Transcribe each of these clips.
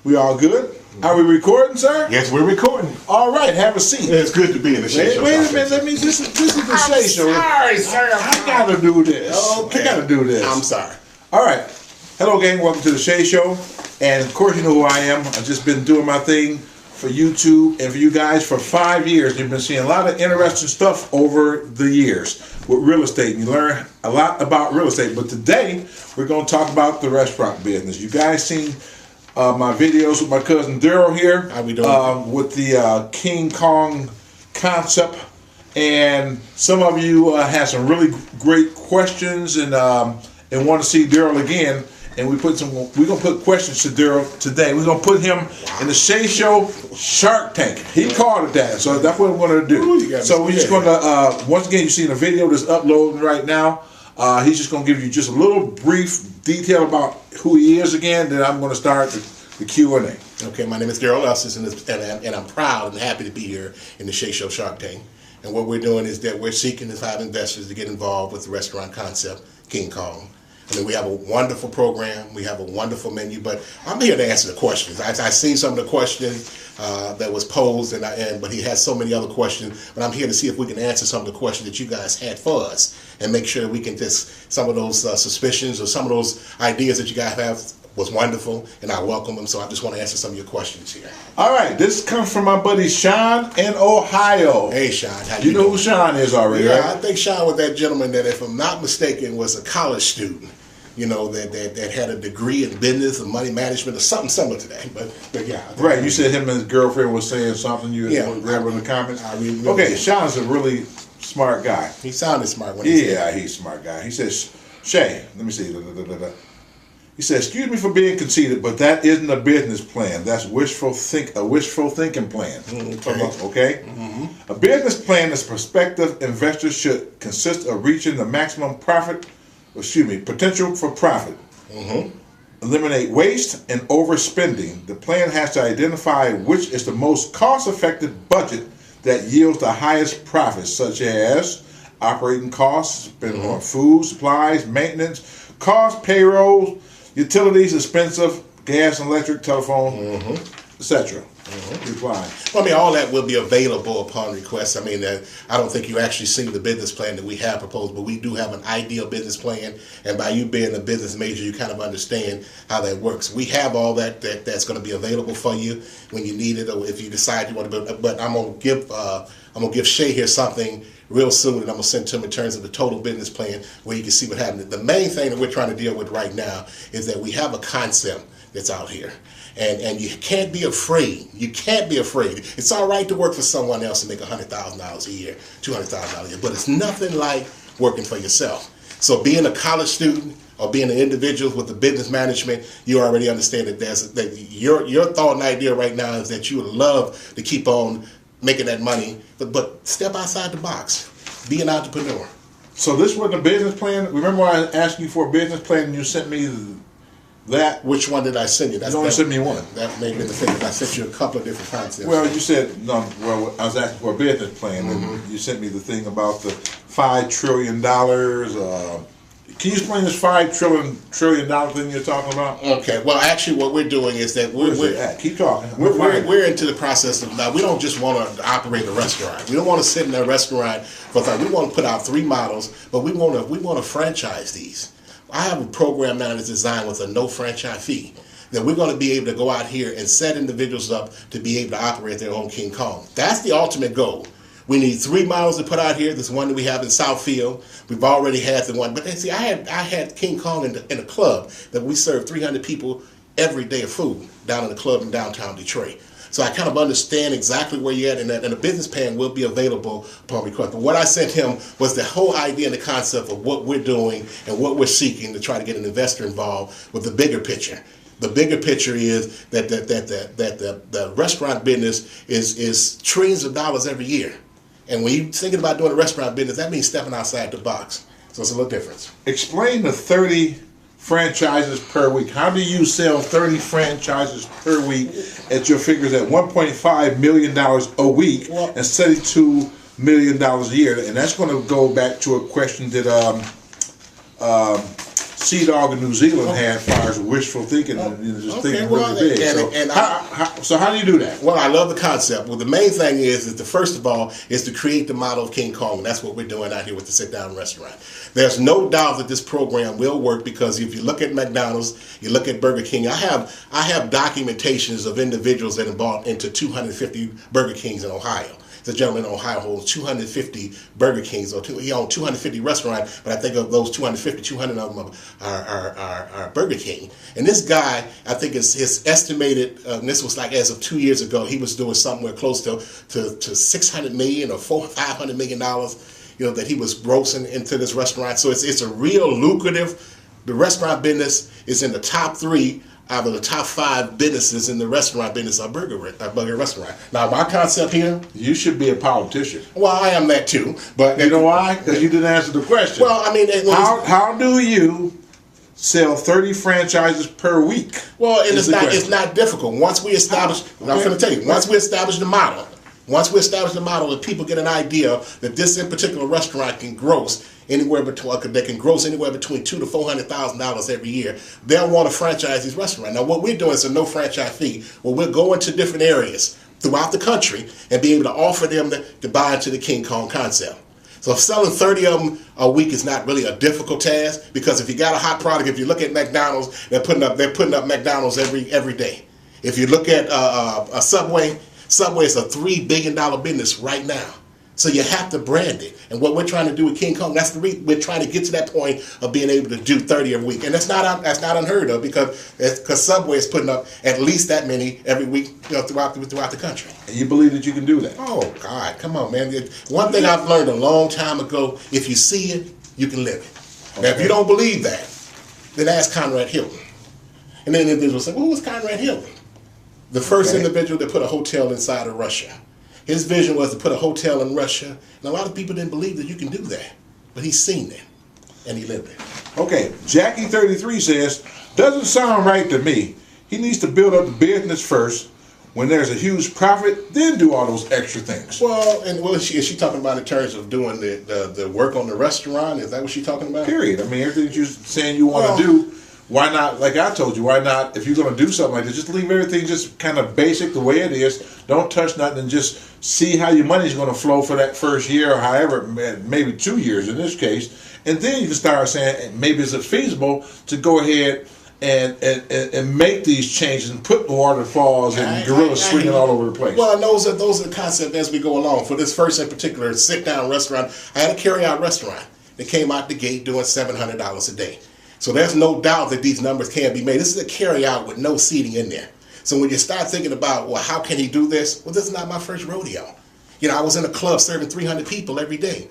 We all good? Are we recording, sir? Yes, we're recording. All right, have a seat. It's good to be in the Shea Show. Wait a minute, this is the Shea Show. Sorry, sir. I gotta do this. Okay. I gotta do this. I'm sorry. All right. Hello, gang. Welcome to the Shea Show. And of course, you know who I am. I've just been doing my thing for YouTube and for you guys for 5 years. You've been seeing a lot of interesting stuff over the years with real estate. And you learn a lot about real estate. But today, we're going to talk about the restaurant business. You guys seen my videos with my cousin Daryl here. How we doing? With the King Kong concept. And some of you had some really great questions and want to see Daryl again. And we're gonna put questions to Daryl today. We're gonna put him in the Shea Show Shark Tank. He called it that, so that's what we're gonna do. Ooh, so we're just gonna once again, you see the video that's uploading right now. He's just gonna give you just a little brief detail about who he is again. Then I'm gonna start the Q&A. Okay, my name is Daryl Elsis, and I'm proud and happy to be here in the Shea Show Shark Tank. And what we're doing is that we're seeking to have investors to get involved with the restaurant concept, King Kong. I mean, we have a wonderful program, we have a wonderful menu, but I'm here to answer the questions. I seen some of the questions that was posed, but he has so many other questions, but I'm here to see if we can answer some of the questions that you guys had for us and make sure that we can just, some of those suspicions or some of those ideas that you guys have was wonderful, and I welcome them, so I just want to answer some of your questions here. All right, this comes from my buddy Sean in Ohio. Hey, Sean. How you know who Sean is already, yeah, right? I think Sean was that gentleman that, if I'm not mistaken, was a college student, you know, that had a degree in business or money management or something similar to that. But yeah. Right, you said him and his girlfriend was saying something you read in the comments? Okay, Sean's a really smart guy. He sounded smart when he said that. He's a smart guy. He says, Shea, let me see. He said, excuse me for being conceited, but that isn't a business plan. That's a wishful thinking plan. Okay? Mm-hmm. A business plan is prospective investors should consist of reaching the maximum potential for profit. Mm-hmm. Eliminate waste and overspending. The plan has to identify which is the most cost-effective budget that yields the highest profits, such as operating costs, spending on food, supplies, maintenance, costs, payrolls, utilities, expensive, gas and electric, telephone, etc. Reply. Well, I mean, all that will be available upon request. I mean, I don't think you actually see the business plan that we have proposed, but we do have an ideal business plan. And by you being a business major, you kind of understand how that works. We have all that's going to be available for you when you need it, or if you decide you want to build. But I'm going to give Shea here something real soon, and I'm going to send to him in terms of the total business plan where you can see what happened. The main thing that we're trying to deal with right now is that we have a concept that's out here. And you can't be afraid. You can't be afraid. It's all right to work for someone else and make $100,000 a year, $200,000 a year, but it's nothing like working for yourself. So being a college student or being an individual with the business management, you already understand that your thought and idea right now is that you would love to keep on making that money, but step outside the box. Be an entrepreneur. So this wasn't a business plan? Remember when I asked you for a business plan and you sent me that? Which one did I send you? You only sent me one. That may have been the thing. I sent you a couple of different concepts. Well, you said, no, well, I was asking for a business plan, and you sent me the thing about the $5 trillion. Can you explain this $5 trillion thing you're talking about? Okay. Well, actually, what we're doing is that keep talking. We're into the process of now. We don't just want to operate a restaurant. We don't want to sit in a restaurant for time. We want to put out 3 models, but we want to franchise these. I have a program now that's designed with a no franchise fee. That we're going to be able to go out here and set individuals up to be able to operate their own King Kong. That's the ultimate goal. We need 3 models to put out here. This one that we have in Southfield. We've already had the one. But see, I had King Kong in a club that we serve 300 people every day of food down in the club in downtown Detroit. So I kind of understand exactly where you're at, and the business plan will be available upon request. But what I sent him was the whole idea and the concept of what we're doing and what we're seeking to try to get an investor involved with the bigger picture. The bigger picture is that the restaurant business is trillions of dollars every year. And when you're thinking about doing a restaurant business, that means stepping outside the box. So it's a little different. Explain the 30 franchises per week. How do you sell 30 franchises per week at your figures at $1.5 million a week and $72 million a year? And that's going to go back to a question that Sea Dog in New Zealand had, as far as wishful thinking and just thinking really big. So how do you do that? Well, I love the concept. Well, the main thing is the first of all is to create the model of King Kong, and that's what we're doing out here with the sit-down restaurant. There's no doubt that this program will work, because if you look at McDonald's, you look at Burger King. I have documentations of individuals that have bought into 250 Burger Kings in Ohio. The gentleman in Ohio holds 250 Burger Kings, he owns 250 restaurants, but I think of those 250, 200 of them are Burger King. And this guy, I think his estimated, and this was like as of 2 years ago, he was doing somewhere close to $600 million or $500 million, that he was grossing into this restaurant. So it's a real lucrative. The restaurant business is in the top 3 out of the top 5 businesses in the restaurant business are burger restaurant. Now, my concept here... You should be a politician. Well, I am that too. But you know why? Because you didn't answer the question. Well, I mean... How do you sell 30 franchises per week? Well, it's not difficult. Once we establish... I'm going to tell you. Once we establish the model, and people get an idea that this in particular restaurant can gross anywhere between $200,000 to $400,000 every year, they'll want to franchise these restaurants. Now, what we're doing is a no franchise fee, where we'll go into different areas throughout the country and be able to offer them to buy into the King Kong concept. So selling 30 of them a week is not really a difficult task, because if you got a hot product, if you look at McDonald's, they're putting up McDonald's every day. If you look at a Subway is a $3 billion business right now. So you have to brand it. And what we're trying to do with King Kong, we're trying to get to that point of being able to do 30 every week. And that's not unheard of, because Subway is putting up at least that many every week throughout the country. And you believe that you can do that? Oh, God, come on, man. One thing I've learned a long time ago, if you see it, you can live it. Okay. Now, if you don't believe that, then ask Conrad Hilton. And then the individual say, well, who was Conrad Hilton? The first individual that put a hotel inside of Russia. His vision was to put a hotel in Russia, and a lot of people didn't believe that you can do that. But he's seen it, and he lived it. Okay, Jackie33 says, doesn't sound right to me. He needs to build up the business first. When there's a huge profit, then do all those extra things. Well, and is she talking about in terms of doing the work on the restaurant? Is that what she's talking about? Period. I mean, everything you're saying you want to do, why not, like I told you, why not, if you're going to do something like this, just leave everything just kind of basic the way it is. Don't touch nothing, and just see how your money's going to flow for that first year, or however, maybe 2 years in this case. And then you can start saying, maybe is it feasible to go ahead and make these changes and put waterfalls and gorillas swinging all over the place. Well, and those are the concepts as we go along. For this first in particular sit-down restaurant, I had a carry-out restaurant that came out the gate doing $700 a day. So there's no doubt that these numbers can be made. This is a carry-out with no seating in there. So when you start thinking about, well, how can he do this? Well, this is not my first rodeo. I was in a club serving 300 people every day.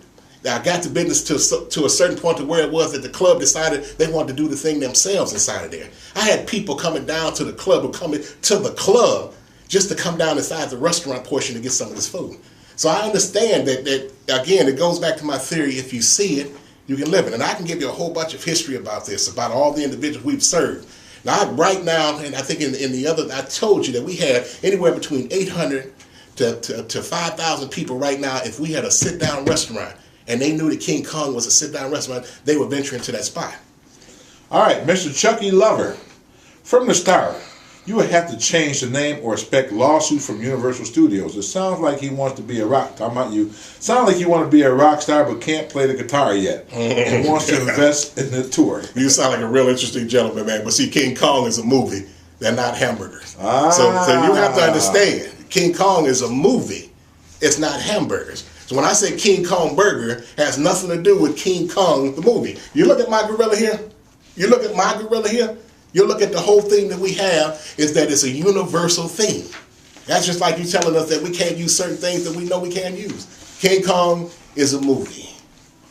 I got the business to a certain point to where it was that the club decided they wanted to do the thing themselves inside of there. I had people coming down to the club, or coming to the club just to come down inside the restaurant portion to get some of this food. So I understand that again, it goes back to my theory, if you see it, you can live it. And I can give you a whole bunch of history about this, about all the individuals we've served. Now, right now, and I think in the other, I told you that we had anywhere between 800 to 5,000 people right now. If we had a sit-down restaurant, and they knew that King Kong was a sit-down restaurant, they would venture into that spot. All right, Mr. Chucky Lover. From the start, you would have to change the name or expect lawsuit from Universal Studios. It sounds like he wants to be a rock. Talking about you. Sounds like you want to be a rock star but can't play the guitar yet. And wants to invest in the tour. You sound like a real interesting gentleman, man. But see, King Kong is a movie. They're not hamburgers. So you have to understand, King Kong is a movie. It's not hamburgers. So when I say King Kong Burger, it has nothing to do with King Kong, the movie. You look at my gorilla here. You look at my gorilla here. You look at the whole thing that we have is that it's a universal theme. That's just like you telling us that we can't use certain things that we know we can't use. King Kong is a movie.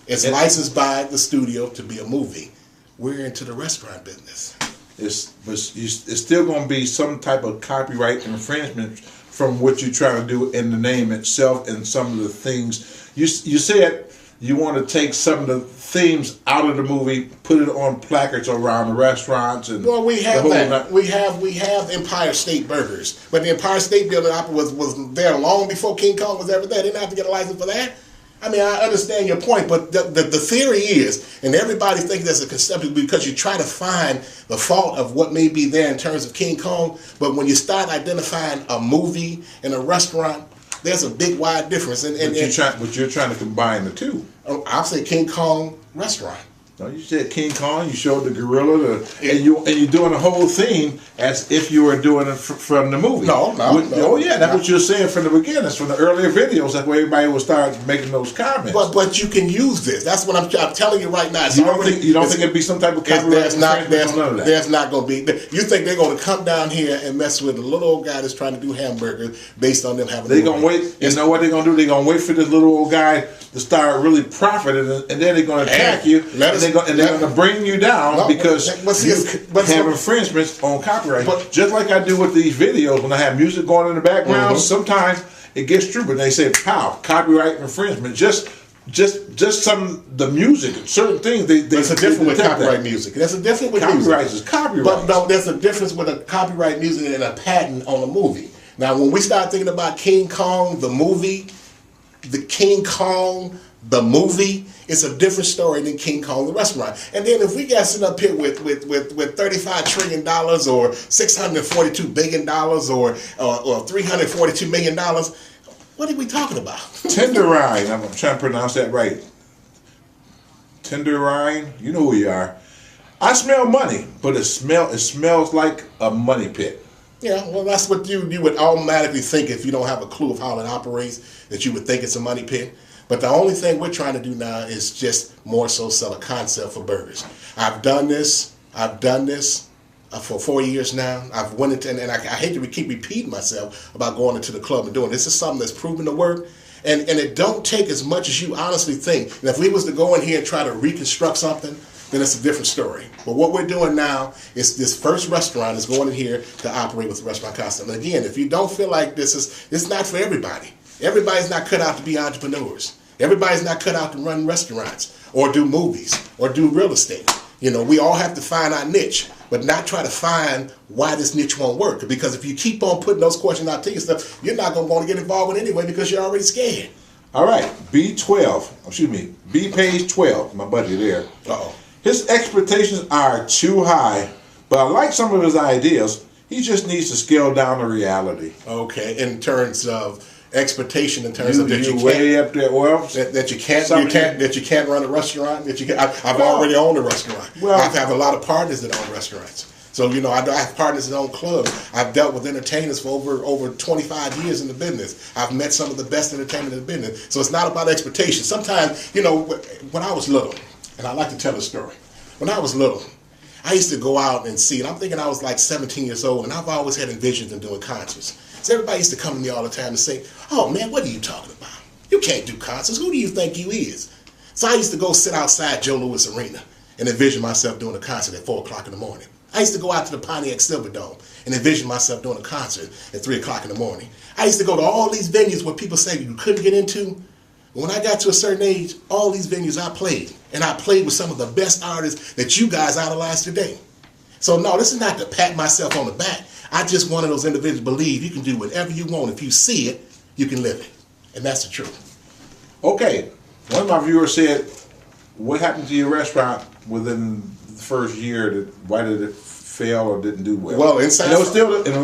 It's licensed by the studio to be a movie. We're into the restaurant business. It's still going to be some type of copyright infringement from what you're trying to do in the name itself and some of the things. You said you want to take some of the themes out of the movie, put it on placards around the restaurants, and we have that. We have Empire State Burgers, but the Empire State Building was there long before King Kong was ever there. They didn't have to get a license for that. I mean, I understand your point, but the theory is, and everybody thinks that's a conception because you try to find the fault of what may be there in terms of King Kong, but when you start identifying a movie and a restaurant, there's a big wide difference. But you're trying to combine the two. I'll say King Kong restaurant. No, you said King Kong. You showed the gorilla, and you're doing the whole thing as if you were doing it from the movie. No. Oh yeah, that's what you're saying from the beginning, from the earlier videos. That's where everybody will start making those comments. But you can use this. That's what I'm telling you right now. You don't think it'd be some type of copyright? There's not going to be. You think they're going to come down here and mess with the little old guy that's trying to do hamburgers based on them having? They're going to wait. You know what they're going to do? They're going to wait for this little old guy to start really profiting, and then they're going to attack you. They're going to bring you down because you have infringements on copyright. But just like I do with these videos, when I have music going in the background, sometimes it gets through, but they say, "Pow, copyright infringement." Just the music, certain things. There's a difference with copyright music. There's a difference with copyright is copyright. But no, there's a difference with a copyright music and a patent on a movie. Now, when we start thinking about King Kong the movie, it's a different story than King Kong the restaurant. And then if we got sitting up here with $35 trillion or $642 billion or $342 million, what are we talking about? Tenderine. I'm trying to pronounce that right. Tenderine. You know who you are. I smell money, but it smells like a money pit. Yeah, well, that's what you would automatically think if you don't have a clue of how it operates, that you would think it's a money pit. But the only thing we're trying to do now is just more so sell a concept for burgers. I've done this for 4 years now. I've went into, and I hate to keep repeating myself about going into the club and doing this. This is something that's proven to work. And it don't take as much as you honestly think. And if we was to go in here and try to reconstruct something, then it's a different story. But what we're doing now is this first restaurant is going in here to operate with the restaurant concept. And again, if you don't feel like it's not for everybody. Everybody's not cut out to be entrepreneurs. Everybody's not cut out to run restaurants or do movies or do real estate. You know, we all have to find our niche, but not try to find why this niche won't work. Because if you keep on putting those questions out to yourself, you're not going to want to get involved in anyway because you're already scared. All right, B page 12, my buddy there. Uh-oh. His expectations are too high, but I like some of his ideas. He just needs to scale down the reality. Okay, in terms of expectation, in terms of that you can't, way up there, well, that you can't run a restaurant. I've already owned a restaurant. Well, I have a lot of partners that own restaurants. So I have partners that own clubs. I've dealt with entertainers for over 25 years in the business. I've met some of the best entertainers in the business. So it's not about expectation. Sometimes, when I was little, and I like to tell a story. When I was little, I used to go out and see, and I'm thinking I was like 17 years old, and I've always had envisions of doing concerts. So everybody used to come to me all the time and say, "Oh man, what are you talking about? You can't do concerts. Who do you think you is?" So I used to go sit outside Joe Louis Arena and envision myself doing a concert at 4 o'clock in the morning. I used to go out to the Pontiac Silverdome and envision myself doing a concert at 3 o'clock in the morning. I used to go to all these venues where people say you couldn't get into. When I got to a certain age, all these venues I played. And I played with some of the best artists that you guys idolize today. So no, this is not to pat myself on the back. I just wanted those individuals to believe you can do whatever you want. If you see it, you can live it. And that's the truth. Okay. One of my viewers said, what happened to your restaurant within the first year? Why did it fail or didn't do well? Well, inside it was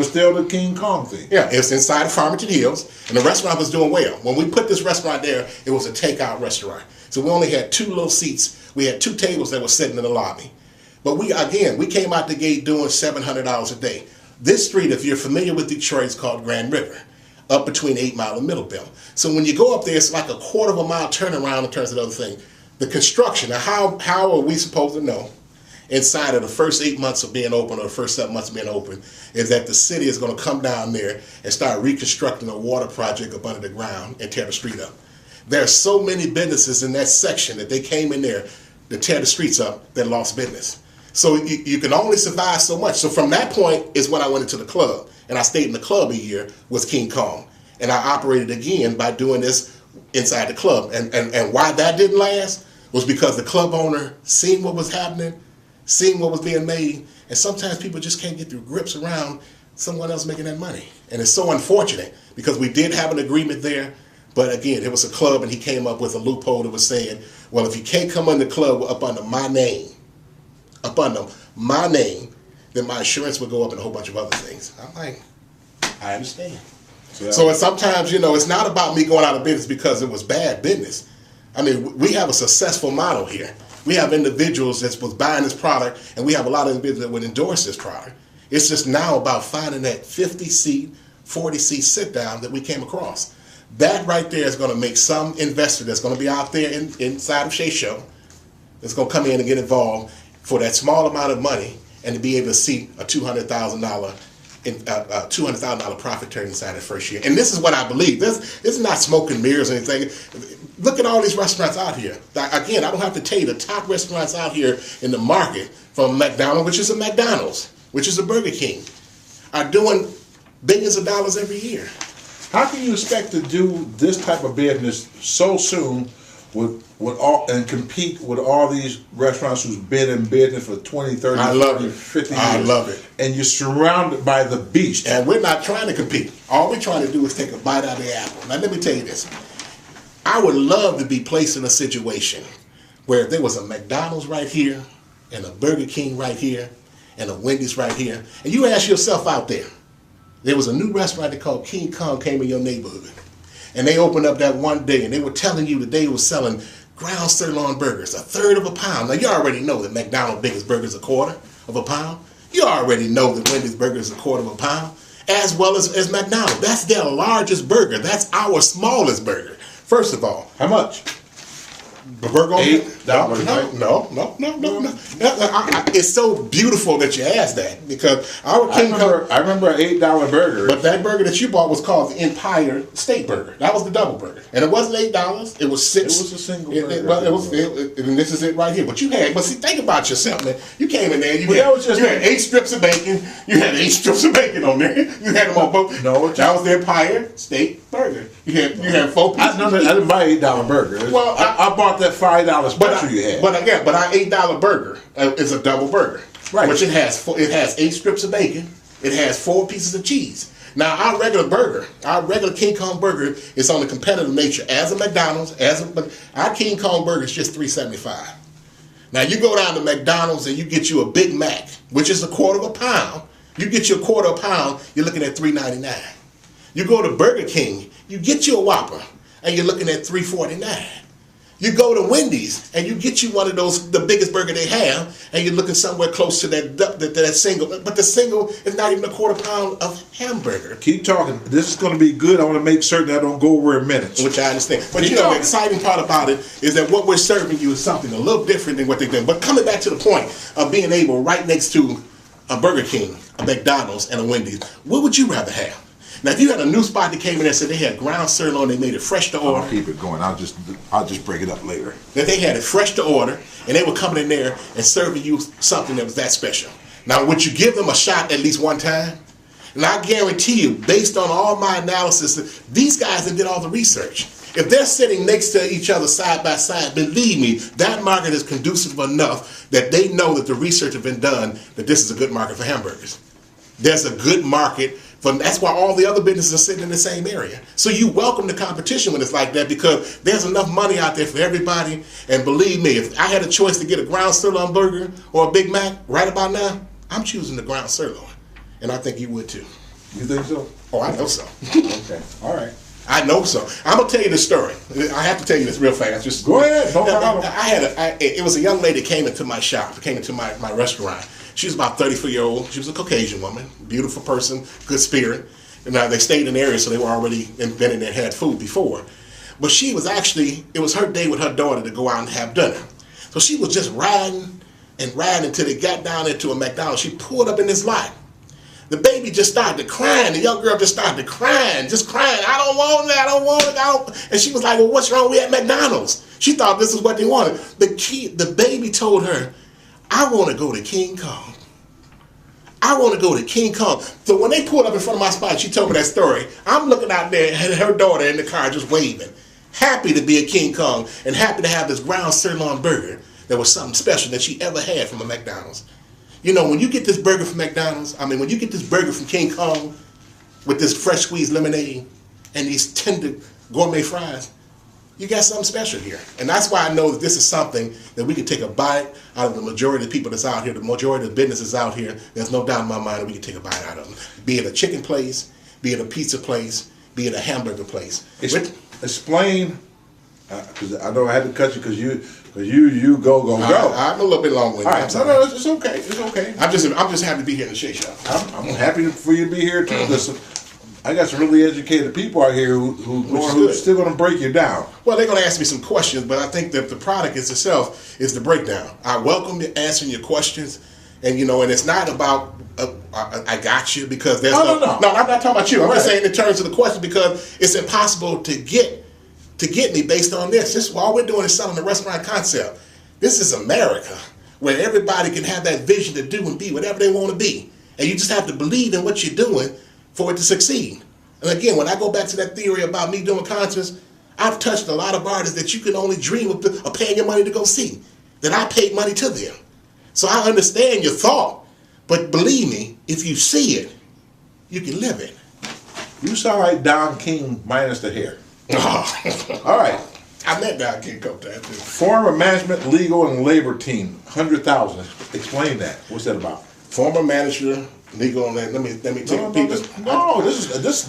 still the King Kong thing. Yeah, it was inside of Farmington Hills, and the restaurant was doing well. When we put this restaurant there, it was a takeout restaurant. So we only had 2 little seats. We had 2 tables that were sitting in the lobby. But we came out the gate doing $700 a day. This street, if you're familiar with Detroit, is called Grand River, up between 8 Mile and Middlebelt. So when you go up there, it's like a quarter of a mile turnaround in terms of the other thing. The construction, now how are we supposed to know inside of the first 8 months of being open or the first 7 months of being open is that the city is going to come down there and start reconstructing a water project up under the ground and tear the street up. There are so many businesses in that section that they came in there to tear the streets up that lost business. So you can only survive so much. So from that point is when I went into the club. And I stayed in the club a year with King Kong. And I operated again by doing this inside the club. And why that didn't last was because the club owner seen what was happening, seen what was being made. And sometimes people just can't get their grips around someone else making that money. And it's so unfortunate because we did have an agreement there. But again, it was a club, and he came up with a loophole that was saying, well, if you can't come in the club up under my name, then my insurance would go up and a whole bunch of other things. I'm like, I understand. Yeah. So sometimes, it's not about me going out of business because it was bad business. I mean, we have a successful model here. We have individuals that was buying this product, and we have a lot of individuals that would endorse this product. It's just now about finding that 50-seat, 40-seat sit-down that we came across. That right there is going to make some investor that's going to be out there inside of Shea Show that's going to come in and get involved for that small amount of money and to be able to see a $200,000 profit turn inside the first year. And this is what I believe. This is not smoke and mirrors or anything. Look at all these restaurants out here. Again, I don't have to tell you the top restaurants out here in the market, from McDonald's, which is a McDonald's, which is a Burger King, are doing billions of dollars every year. How can you expect to do this type of business so soon and compete with all these restaurants who's been in business for 20, 30, 40, 50 years? I love it. And you're surrounded by the beast. And we're not trying to compete. All we're trying to do is take a bite out of the apple. Now, let me tell you this. I would love to be placed in a situation where if there was a McDonald's right here and a Burger King right here and a Wendy's right here, and you ask yourself out there, there was a new restaurant they called King Kong came in your neighborhood. And they opened up that one day, and they were telling you that they were selling ground sirloin burgers, 1/3 of a pound. Now, you already know that McDonald's biggest burger is 1/4 of a pound. You already know that Wendy's burger is 1/4 of a pound, as well as McDonald's. That's their largest burger. That's our smallest burger. First of all. How much? The burger on $8, no. It's so beautiful that you asked that, because our King Kong. I remember an $8 burger. But that burger that you bought was called the Empire Steak Burger. That was the double burger, and it wasn't $8. It was $6. It was a single burger. And this is it right here. But see, think about yourself, man. You came in there. You had 8 strips of bacon. You had 8 strips of bacon on there. You had them on both. No, that was the Empire Steak Burger. You had 4 pieces. I didn't buy an $8 burger. Well, I bought that $5 special you had. But our $8 burger is a double burger, right? Which it has 8 strips of bacon. It has 4 pieces of cheese. Now, our regular King Kong burger is on the competitive nature as a McDonald's. But our King Kong burger is just $3.75. Now, you go down to McDonald's and you get you a Big Mac, which is 1/4 of a pound. You get you 1/4 of a pound, you're looking at $3.99. You go to Burger King, you get you a Whopper, and you're looking at $3.49. You go to Wendy's and you get you one of those, the biggest burger they have, and you're looking somewhere close to that single. But the single is not even 1/4 pound of hamburger. Keep talking. This is going to be good. I want to make certain I don't go over in minutes. Which I understand. But the exciting part about it is that what we're serving you is something a little different than what they've done. But coming back to the point of being able right next to a Burger King, a McDonald's, and a Wendy's, what would you rather have? Now, if you had a new spot that came in there and said they had ground sirloin, they made it fresh to order. I'll keep it going. I'll just break it up later. That they had it fresh to order, and they were coming in there and serving you something that was that special. Now, would you give them a shot at least one time? And I guarantee you, based on all my analysis, these guys that did all the research. If they're sitting next to each other side by side, believe me, that market is conducive enough that they know that the research has been done, that this is a good market for hamburgers. There's a good market. That's why all the other businesses are sitting in the same area. So you welcome the competition when it's like that, because there's enough money out there for everybody. And believe me, if I had a choice to get a ground sirloin burger or a Big Mac right about now, I'm choosing the ground sirloin. And I think you would too. You think so? Oh, I know so. Okay. All right. I know so. I'm gonna tell you this story. I have to tell you this real fast. Just go ahead. No problem. It was a young lady that came into my shop, came into my restaurant. She was about 34-year-old. She was a Caucasian woman, beautiful person, good spirit. And they stayed in the area, so they were already been in there and had food before. But she was it was her day with her daughter to go out and have dinner. So she was just riding until they got down into a McDonald's. She pulled up in this lot. The baby just started crying. The young girl just started crying. I don't want it. I don't want it. And she was like, well, what's wrong? We at McDonald's. She thought this is what they wanted. The baby told her, I want to go to King Kong. I want to go to King Kong. So when they pulled up in front of my spot, she told me that story. I'm looking out there and her daughter in the car just waving. Happy to be a King Kong and happy to have this ground sirloin burger that was something special that she ever had from a McDonald's. You know, when you get this burger from McDonald's, when you get this burger from King Kong with this fresh squeezed lemonade and these tender gourmet fries, you got something special here. And that's why I know that this is something that we can take a bite out of the majority of the people that's out here, the majority of the businesses out here. There's no doubt in my mind that we can take a bite out of them. Be it a chicken place, be it a pizza place, be it a hamburger place. Explain, because I know I had to cut you because you go. I'm a little bit long-winded. All right, no, it's okay. It's okay. I'm just happy to be here in the Shea Shop. I'm happy for you to be here too. Listen, I got some really educated people out here who are still going to break you down. Well, they're going to ask me some questions, but I think that the product itself is the breakdown. I welcome you answering your questions, and and it's not about I got you, because there's no. I'm not talking about you. I'm just saying in terms of the question, because it's impossible to get me based on this. This all we're doing is selling the restaurant concept. This is America, where everybody can have that vision to do and be whatever they want to be, and you just have to believe in what you're doing for it to succeed. And again, when I go back to that theory about me doing concerts, I've touched a lot of artists that you can only dream of paying your money to go see, that I paid money to them. So I understand your thought, but believe me, if you see it, you can live it. You sound like Don King minus the hair. All right. I met Don King a couple times too. Former management, legal, and labor team, 100,000. Explain that. What's that about? Former manager, legal, and let me take people. This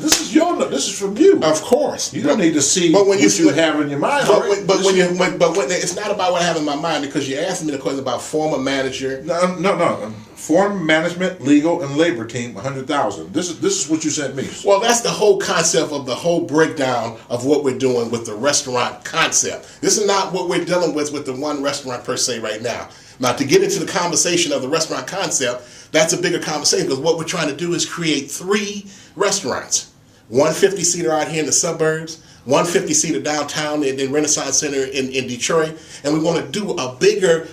is from you. Of course, you don't need to see what you have in your mind. But it's not about what I have in my mind, because you asked me the question about former manager. No. Former management, legal, and labor team, 100,000. This is what you sent me. Well, that's the whole concept of the whole breakdown of what we're doing with the restaurant concept. This is not what we're dealing with the one restaurant per se right now. Now, to get into the conversation of the restaurant concept, that's a bigger conversation, because what we're trying to do is create 3 restaurants. 150-seater out here in the suburbs, 150-seater downtown in Renaissance Center in Detroit, and we want to do a bigger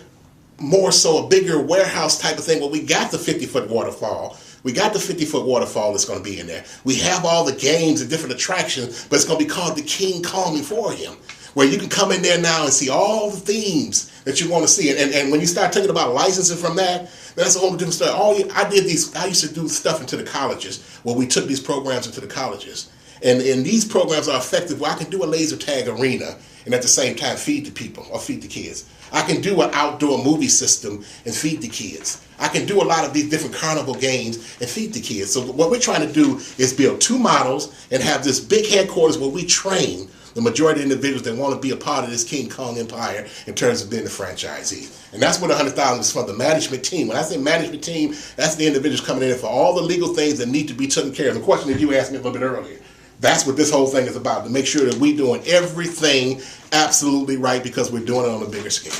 warehouse type of thing where we got the 50-foot waterfall. We got the 50-foot waterfall that's going to be in there. We have all the games and different attractions, but it's going to be called the King Kong Emporium, where you can come in there now and see all the themes that you want to see. And when you start thinking about licensing from that, that's a whole different story. I used to do stuff into the colleges, where we took these programs into the colleges. And these programs are effective where I can do a laser tag arena and at the same time feed the people or feed the kids. I can do an outdoor movie system and feed the kids. I can do a lot of these different carnival games and feed the kids. So what we're trying to do is build 2 models and have this big headquarters where we train the majority of individuals that want to be a part of this King Kong empire in terms of being the franchisee. And that's what 100,000 is for, the management team. When I say management team, that's the individuals coming in for all the legal things that need to be taken care of. The question that you asked me a little bit earlier. That's what this whole thing is about, to make sure that we're doing everything absolutely right, because we're doing it on a bigger scale.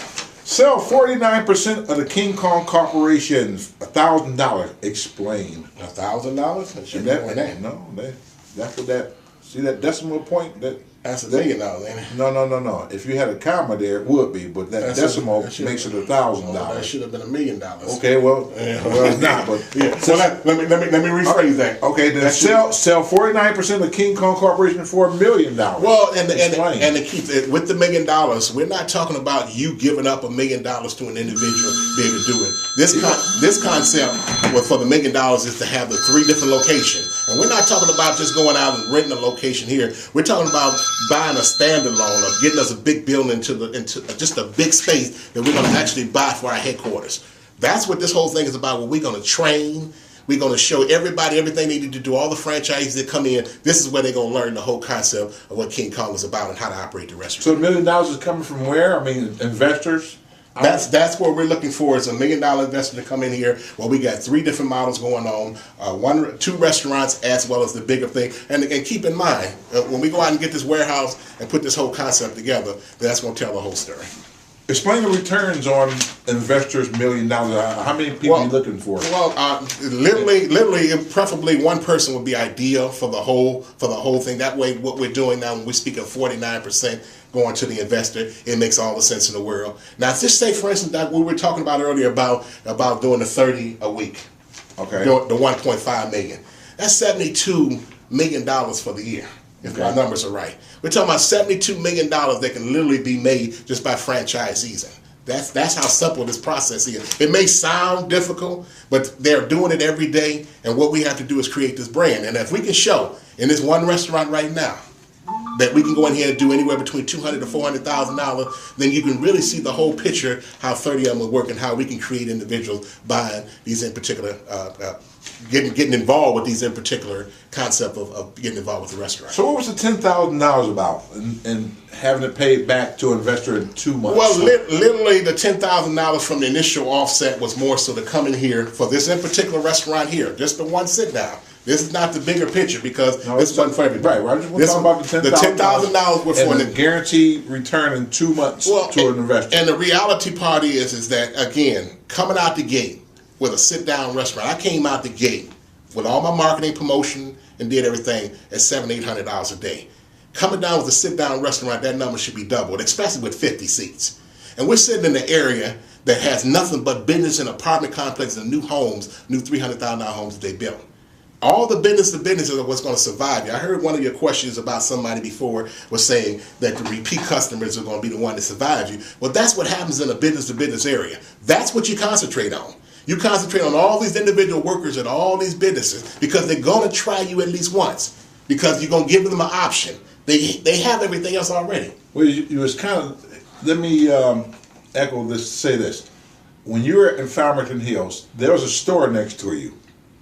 Sell 49% of the King Kong Corporation, $1,000. Explain. $1,000? That should be more than that. No, that's what that. See that decimal point? That's $1 million, ain't it? No. If you had a comma there, it would be, but that decimal makes it $1,000. That should have been $1 million. Okay, well, it's not. But so let me rephrase that. Okay, then sell 49% of King Kong Corporation for $1 million. Well, and to keep it with the $1 million, we're not talking about you giving up $1 million to an individual to be able to do it. This concept for the $1 million is to have the 3 different locations. And we're not talking about just going out and renting a location here. We're talking about buying a standalone or getting us a big building into just a big space that we're going to actually buy for our headquarters. That's what this whole thing is about. Where we're going to train, we're going to show everybody everything they need to do. All the franchisees that come in, this is where they're going to learn the whole concept of what King Kong is about and how to operate the restaurant. So $1 million is coming from where? I mean, investors. That's what we're looking for, is $1 million investor to come in here. Well, we got 3 different models going on, 2 restaurants as well as the bigger thing. And keep in mind, when we go out and get this warehouse and put this whole concept together, that's going to tell the whole story. Explain the returns on investors' $1 million. How many people are you looking for? Well, literally, preferably one person would be ideal for the whole thing. That way, what we're doing now, when we speak of 49% going to the investor, it makes all the sense in the world. Now, just say, for instance, that we were talking about earlier about doing the 30 a week. Okay. The 1.5 million. That's $72 million for the year, if my numbers are right. We're talking about $72 million that can literally be made just by franchisees. That's how simple this process is. It may sound difficult, but they're doing it every day, and what we have to do is create this brand. And if we can show in this one restaurant right now that we can go in here and do anywhere between $200,000 to $400,000, then you can really see the whole picture, how 30 of them will work and how we can create individuals buying these in particular, getting involved with these in particular concept of getting involved with the restaurant. So what was the $10,000 about and having it paid back to an investor in 2 months? Well, literally the $10,000 from the initial offset was more so to come in here for this in particular restaurant here, just the one sit down. This is not the bigger picture because this wasn't for everybody. Right. I just want to talk about the $10,000 were for the guaranteed return in 2 months to an investor. And the reality part is that, again, coming out the gate with a sit-down restaurant, I came out the gate with all my marketing promotion and did everything at $700-800 a day. Coming down with a sit-down restaurant, that number should be doubled, especially with 50 seats. And we're sitting in the area that has nothing but business and apartment complexes and new homes, new $300,000 homes that they built. All the business to business is what's going to survive you. I heard one of your questions about somebody before was saying that the repeat customers are going to be the one that survives you. Well, that's what happens in a business to business area. That's what you concentrate on. You concentrate on all these individual workers at all these businesses because they're going to try you at least once because you're going to give them an option. They have everything else already. Well, you was kind of, let me echo this, say this. When you were in Farmington Hills, there was a store next to you.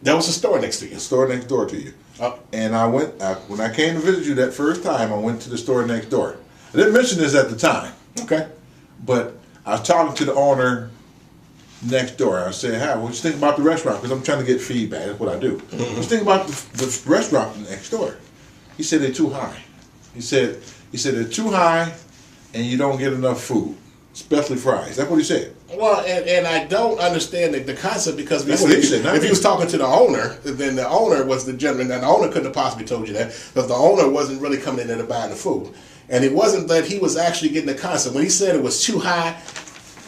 There was a store next to you. A store next door to you. And I went, when I came to visit you that first time, I went to the store next door. I didn't mention this at the time. Okay. But I was talking to the owner next door. I said, "Hi, what you think about the restaurant?" Because I'm trying to get feedback. That's what I do. What you think about the restaurant next door? He said they're too high. He said they're too high, and you don't get enough food, especially fries. That's what he said. Well, and I don't understand the concept because That's what he said, if he was talking to the owner, then the owner was the gentleman, and the owner couldn't have possibly told you that because the owner wasn't really coming in there to buy the food. And it wasn't that he was actually getting the concept. When he said it was too high,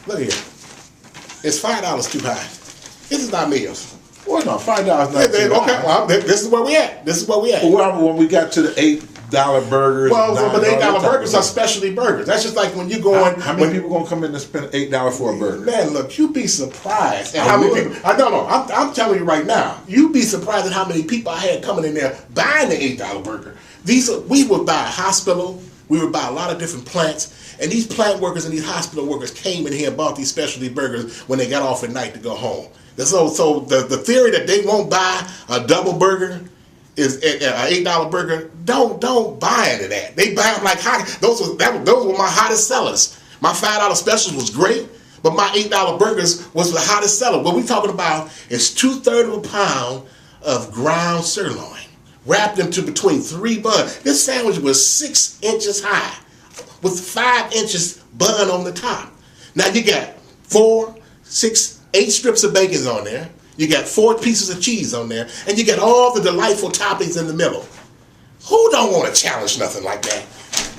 look here, it's $5 too high. This is not meals. Well, no, $5 not too high. Okay, well, this is where we at. This is where we at. Well, when we got to the $8 burgers. Well, but $8 burgers are specialty burgers. That's just like when you go in. How many people gonna come in and spend $8 for a burger? Man, look, you'd be surprised at how many people. I'm telling you right now, you'd be surprised at how many people I had coming in there buying the $8 burger. We would buy a hospital. We would buy a lot of different plants, and these plant workers and these hospital workers came in here and bought these specialty burgers when they got off at night to go home. So the theory that they won't buy a double burger is an $8 burger. Don't buy into that. They buy them like hot. Those were my hottest sellers. My $5 specials was great, but my $8 burgers was the hottest seller. What we're talking about is 2/3 of a pound of ground sirloin, wrapped into between 3 buns. This sandwich was 6 inches high, with 5 inches bun on the top. Now you got 4, 6, 8 strips of bacon on there. You got 4 pieces of cheese on there, and you got all the delightful toppings in the middle. Who don't want to challenge nothing like that?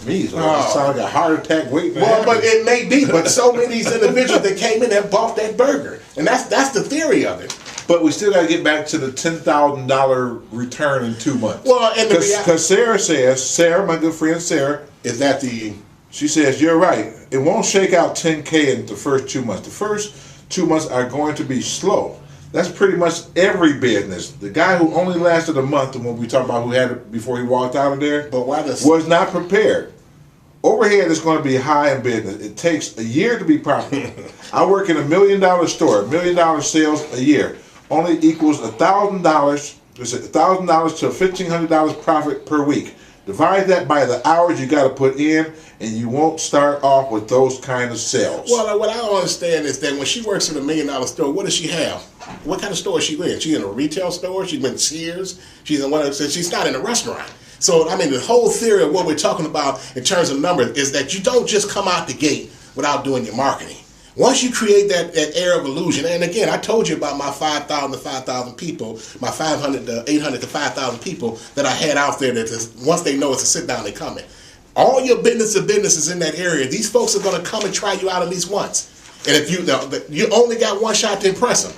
Me, so it sounds like a heart attack waiting to Well, happen. but it may be. But so many of these individuals that came in and bought that burger, and that's the theory of it. But we still got to get back to the $10,000 return in 2 months. Well, and because Sarah, my good friend Sarah, is that the? She says you're right. It won't shake out $10K in the first 2 months. The first 2 months are going to be slow. That's pretty much every business. The guy who only lasted a month, and when we talk about who had it before he walked out of there, But why was not prepared. Overhead is going to be high in business. It takes a year to be profitable. I work in $1 million store. $1 million sales a year only equals $1,000. It's $1,000 to $1,500 profit per week. Divide that by the hours you got to put in, and you won't start off with those kind of sales. Well, what I don't understand is that when she works in $1 million store, what does she have? What kind of store is she in? She's in a retail store. She's in Sears. She's in one of. She's not in a restaurant. So I mean, the whole theory of what we're talking about in terms of numbers is that you don't just come out the gate without doing your marketing. Once you create that air of illusion, and again, I told you about my 5,000 to 5,000 people, my 500 to 800 to 5,000 people that I had out there that once they know it's a sit down, they come in. All your business to business is in that area. These folks are going to come and try you out at least once. And if you only got one shot to impress them.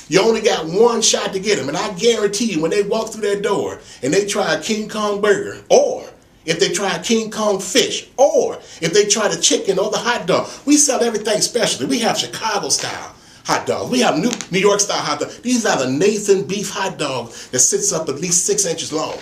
You only got one shot to get them. And I guarantee you, when they walk through that door and they try a King Kong burger, or if they try a King Kong fish, or if they try the chicken or the hot dog, we sell everything specially. We have Chicago style hot dogs. We have New York style hot dogs. These are the Nathan beef hot dog that sits up at least 6 inches long.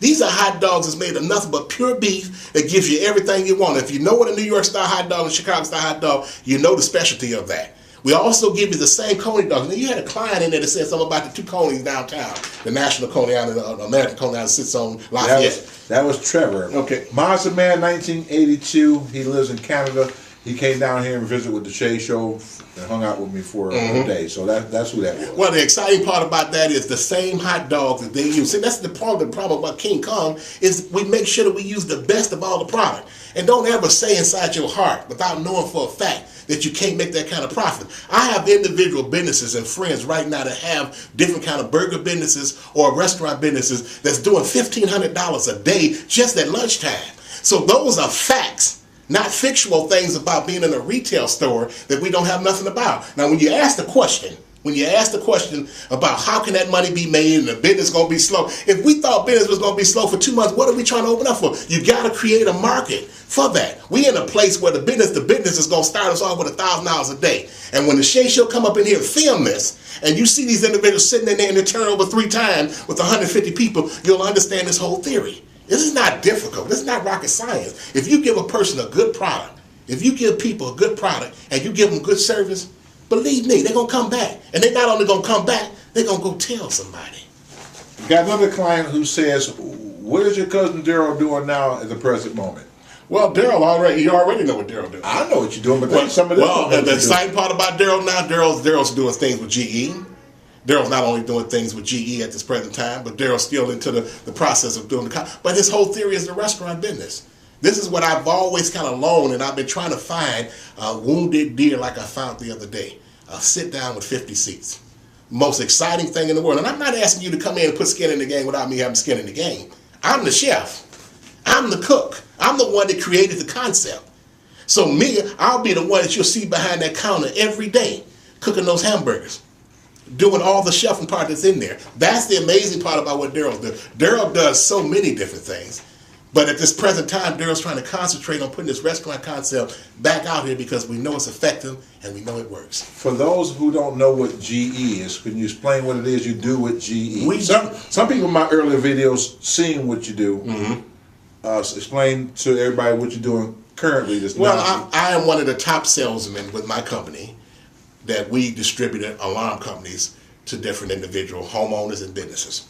These are hot dogs that's made of nothing but pure beef that gives you everything you want. If you know what a New York style hot dog and Chicago style hot dog, you know the specialty of that. We also give you the same coney dogs. Now, you had a client in there that said something about the two conies downtown. The National Coney Island, the American Coney Island sits on Lafayette. That was Trevor. Okay. Monster Man, 1982. He lives in Canada. He came down here and visited with the Shea Show and hung out with me for a day. So that's who that was. Well, the exciting part about that is the same hot dogs that they use. See, that's the problem about King Kong is we make sure that we use the best of all the product. And don't ever say inside your heart, without knowing for a fact, that you can't make that kind of profit. I have individual businesses and friends right now that have different kind of burger businesses or restaurant businesses that's doing $1,500 a day just at lunchtime. So those are facts. Not fictional things about being in a retail store that we don't have nothing about. Now, when you ask the question about how can that money be made and the business going to be slow, if we thought business was going to be slow for 2 months, what are we trying to open up for? You got to create a market for that. We in a place where the business is going to start us off with $1,000 a day. And when the Shea Show come up in here and film this, and you see these individuals sitting in there and they turn over 3 times with 150 people, you'll understand this whole theory. This is not difficult. This is not rocket science. If you give a person a good product, if you give people a good product and you give them good service, believe me, they're going to come back. And they're not only going to come back, they're going to go tell somebody. Got another client who says, what is your cousin Daryl doing now at the present moment? Well, Daryl you already know what Daryl doing. I know what you're doing, but some of this. Well, the exciting part about Daryl now, Daryl's doing things with GE. Daryl's not only doing things with GE at this present time, but Daryl's still into the process of doing but his whole theory is the restaurant business. This is what I've always kind of known, and I've been trying to find a wounded deer like I found the other day. A sit down with 50 seats. Most exciting thing in the world. And I'm not asking you to come in and put skin in the game without me having skin in the game. I'm the chef. I'm the cook. I'm the one that created the concept. So me, I'll be the one that you'll see behind that counter every day, cooking those hamburgers, doing all the chefing part that's in there. That's the amazing part about what Daryl does. Daryl does so many different things. But at this present time, Daryl's trying to concentrate on putting this restaurant concept back out here because we know it's effective and we know it works. For those who don't know what GE is, can you explain what it is you do with GE? Some people in my earlier videos seen what you do. Explain to everybody what you're doing currently. I am one of the top salesmen with my company that we distributed alarm companies to different individual homeowners and businesses.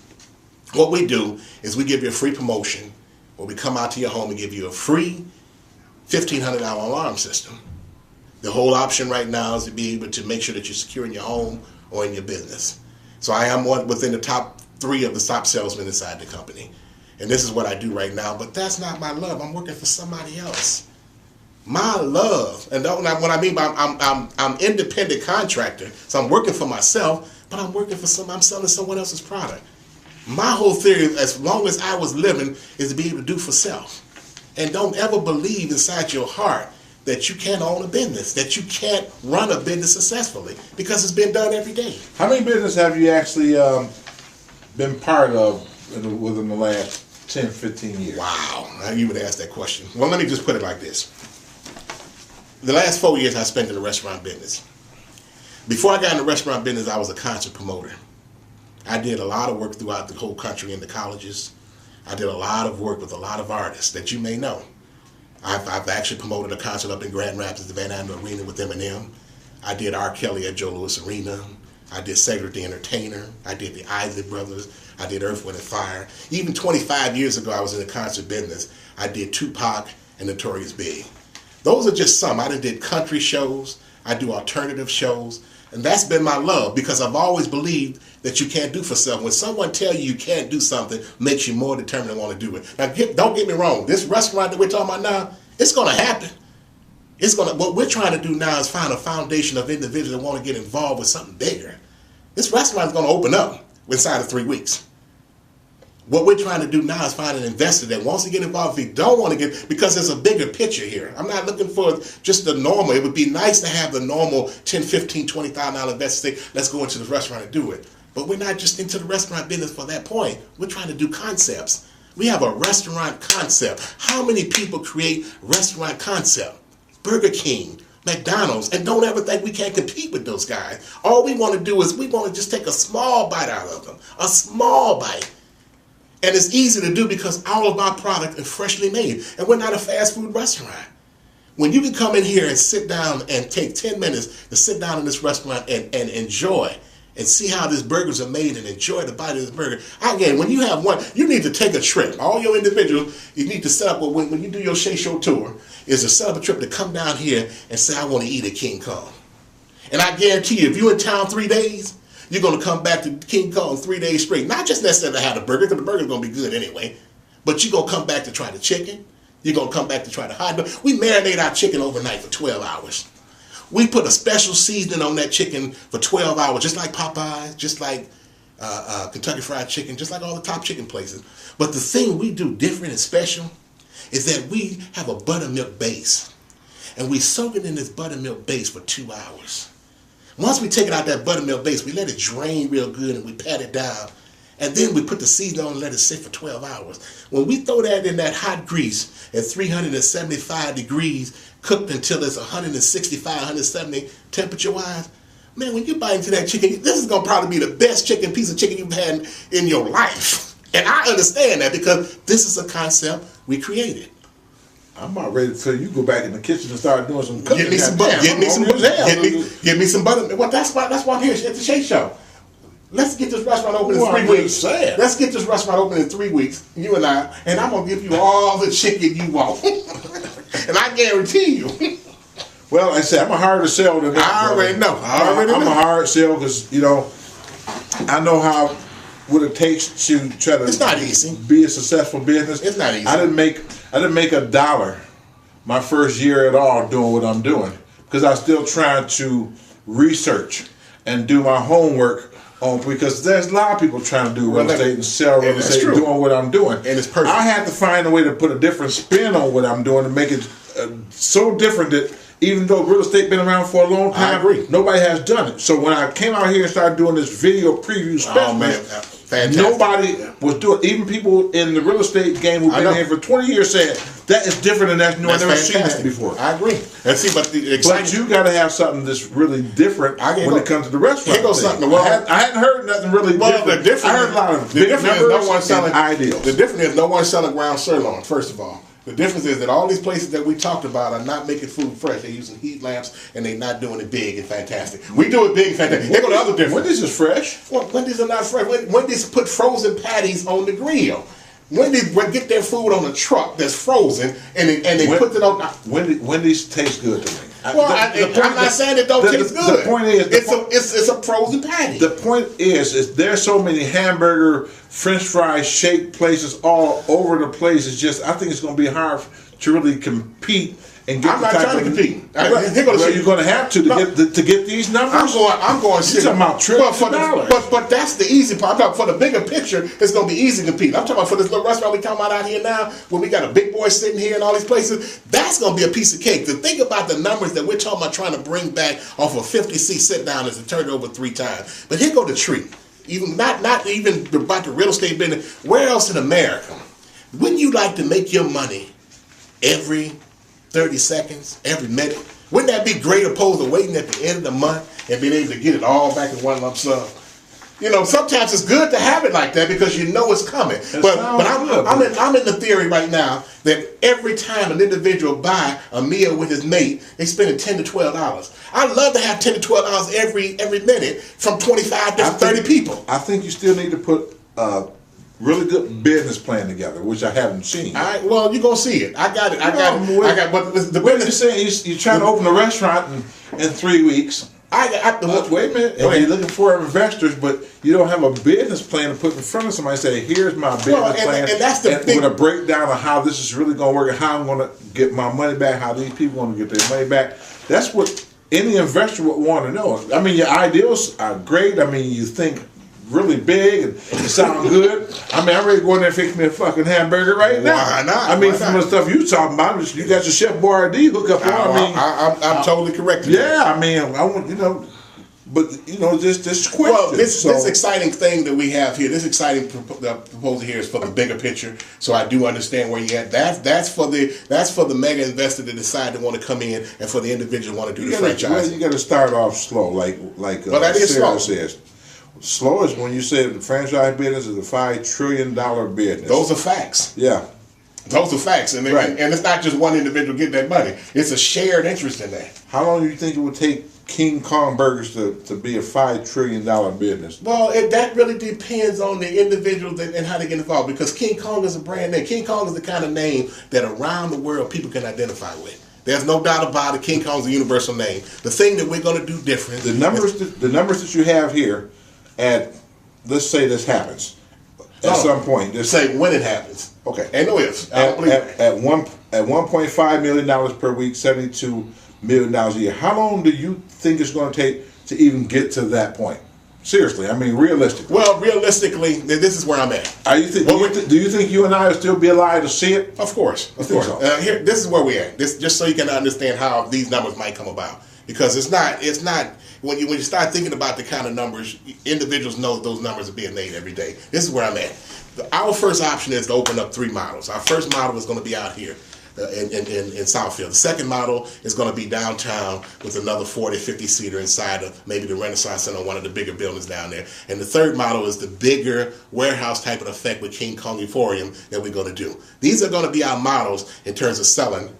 What we do is we give you a free promotion where we come out to your home and give you a free $1,500 alarm system. The whole option right now is to be able to make sure that you're secure in your home or in your business. So I am one within the top 3 of the top salesmen inside the company. And this is what I do right now, but that's not my love. I'm working for somebody else. My love, and what I mean by I'm independent contractor, so I'm working for myself, but I'm working for I'm selling someone else's product. My whole theory, as long as I was living, is to be able to do for self. And don't ever believe inside your heart that you can't own a business, that you can't run a business successfully, because it's been done every day. How many businesses have you actually been part of within the last 10, 15 years? Wow, you would ask that question. Well, let me just put it like this. The last 4 years I spent in the restaurant business. Before I got in the restaurant business, I was a concert promoter. I did a lot of work throughout the whole country in the colleges. I did a lot of work with a lot of artists that you may know. I've actually promoted a concert up in Grand Rapids, the Van Andel Arena with Eminem. I did R. Kelly at Joe Louis Arena. I did Cedric the Entertainer. I did the Isley Brothers. I did Earth, Wind & Fire. Even 25 years ago, I was in the concert business. I did Tupac and Notorious Big. Those are just some. I did country shows. I do alternative shows. And that's been my love, because I've always believed that you can't do for self. When someone tells you you can't do something, makes you more determined to want to do it. Now, don't get me wrong. This restaurant that we're talking about now, it's going to happen. What we're trying to do now is find a foundation of individuals that want to get involved with something bigger. This restaurant is going to open up inside of 3 weeks. What we're trying to do now is find an investor that wants to get involved. If you don't want to get, because there's a bigger picture here. I'm not looking for just the normal. It would be nice to have the normal $10, $15, $20,000 investor say, let's go into the restaurant and do it. But we're not just into the restaurant business for that point. We're trying to do concepts. We have a restaurant concept. How many people create restaurant concept? Burger King, McDonald's, and don't ever think we can't compete with those guys. All we want to do is we want to just take a small bite out of them. A small bite. And it's easy to do because all of our product is freshly made. And we're not a fast food restaurant. When you can come in here and sit down and take 10 minutes to sit down in this restaurant and enjoy and see how these burgers are made and enjoy the bite of this burger. Again, when you have one, you need to take a trip. All your individuals, you need to set up, when you do your Shea Show tour, is to set up a trip to come down here and say, I want to eat at King Kong. And I guarantee you, if you're in town 3 days, you're going to come back to King Kong 3 days straight. Not just necessarily to have the burger, because the burger's going to be good anyway, but you're going to come back to try the chicken. You're going to come back to try the hot dog. We marinate our chicken overnight for 12 hours. We put a special seasoning on that chicken for 12 hours, just like Popeyes, just like Kentucky Fried Chicken, just like all the top chicken places. But the thing we do different and special is that we have a buttermilk base. And we soak it in this buttermilk base for 2 hours. Once we take it out that buttermilk base, we let it drain real good and we pat it down. And then we put the seasoning on and let it sit for 12 hours. When we throw that in that hot grease at 375 degrees, cooked until it's 165, 170 temperature-wise, man, when you bite into that chicken, this is going to probably be the best piece of chicken you've had in your life. And I understand that because this is a concept we created. I'm about ready to tell you go back in the kitchen and start doing some cooking. Get me some butter. Get me some butter. Well, that's why I'm here at the Shea Show. Let's get this restaurant open in 3 weeks. Let's get this restaurant open in 3 weeks, you and I'm going to give you all the chicken you want. And I guarantee you. Well, like I said, I'm a harder sell than that. I already know. I'm a hard sell because, I know what it takes to try to it's not easy. Be a successful business. It's not easy. I didn't make $1 my first year at all doing what I'm doing because I was still trying to research and do my homework because there's a lot of people trying to do real estate and sell real estate doing what I'm doing. And it's perfect. I had to find a way to put a different spin on what I'm doing to make it so different that even though real estate been around for a long time, I agree. Nobody has done it. So when I came out here and started doing this video preview special, nobody was doing. Even people in the real estate game who've been here for 20 years said that is different, and that's no one ever seen that before. I agree. And see, but you got to have something that's really different when it comes to the restaurant. Here goes something. I hadn't heard nothing really different. I heard a lot of big numbers and ideals. The difference is no one's selling ground sirloin. First of all. The difference is that all these places that we talked about are not making food fresh. They're using heat lamps and they're not doing it big and fantastic. We do it big and fantastic. Here go the other difference. Wendy's is fresh. Well, Wendy's are not fresh. Wendy's put frozen patties on the grill. Wendy's get their food on a truck that's frozen and they put it on. Wendy's tastes good to me. I'm not saying it don't taste good. The point is, it's a frozen patty. The point is there's so many hamburger, French fry shake places all over the place. It's just I think it's going to be hard to really compete and get. I'm not trying to compete. You're going to have to get these numbers. I'm going. You're talking about $1 but that's the easy part. I'm talking for the bigger picture. It's going to be easy to compete. I'm talking about for this little restaurant we talking about out here now, where we got a big boy sitting here and all these places. That's going to be a piece of cake. To think about the numbers that we're talking about trying to bring back off a 50-seat sit down is to turn it over 3 times. But here go the treat. Even not even about the real estate business. Where else in America wouldn't you like to make your money every 30 seconds, every minute? Wouldn't that be great opposed to waiting at the end of the month and being able to get it all back in one lump sum? Sometimes it's good to have it like that because you know it's coming. But I'm in the theory right now that every time an individual buy a meal with his mate, they spending $10 to $12. I'd love to have $10 to $12 every minute from 25 to 30 people. I think you still need to put really good business plan together, which I haven't seen. All right, well, you're going to see it. I got it. But the business. You're saying you're trying to open a restaurant in 3 weeks. Wait a minute. And you're looking for investors, but you don't have a business plan to put in front of somebody and say, here's my business plan. And that's the thing. With a breakdown of how this is really going to work and how I'm going to get my money back, how these people want to get their money back. That's what any investor would want to know. I mean, your ideals are great. I mean, you think really big and it sound good. I mean, I'm ready to go in there and fix me a fucking hamburger right now. Why not? I mean, from the stuff you talking about, you got your Chef Boyardee hook up on. I'm totally correct. Yeah, I mean, I want but this question. Well, this exciting thing that we have here, this exciting proposal here is for the bigger picture. So I do understand where you're at. That's for the mega investor to decide to want to come in, and for the individual want to do the franchise. You got to start off slow, like that is Sarah slow. says. Slow is when you said the franchise business is a $5 trillion business. Those are facts. Yeah. Those are facts, and Right. and it's not just one individual getting that money. It's a shared interest in that. How long do you think it would take King Kong Burgers to be a $5 trillion business? Well, that really depends on the individual and how they get involved. Because King Kong is a brand name. King Kong is the kind of name that around the world people can identify with. There's no doubt about it. King Kong's a universal name. The thing that we're going to do different. The numbers that you have here, at let's say this happens at some point. Just say when it happens. Okay. And no ifs. I don't believe it. At $1.5 million per week, $72 million a year. How long do you think it's going to take to even get to that point? Seriously, I mean, realistically. Well, realistically, this is where I'm at. Do you think you and I will still be alive to see it? Of course, of course. So. This is where we're at. This just so you can understand how these numbers might come about. Because it's not when you start thinking about the kind of numbers, individuals know those numbers are being made every day. This is where I'm at. Our first option is to open up 3 models. Our first model is going to be out here in Southfield. The second model is going to be downtown with another 40, 50 seater inside of maybe the Renaissance Center, one of the bigger buildings down there. And the third model is the bigger warehouse type of effect with King Kong Euphorium that we're going to do. These are going to be our models in terms of selling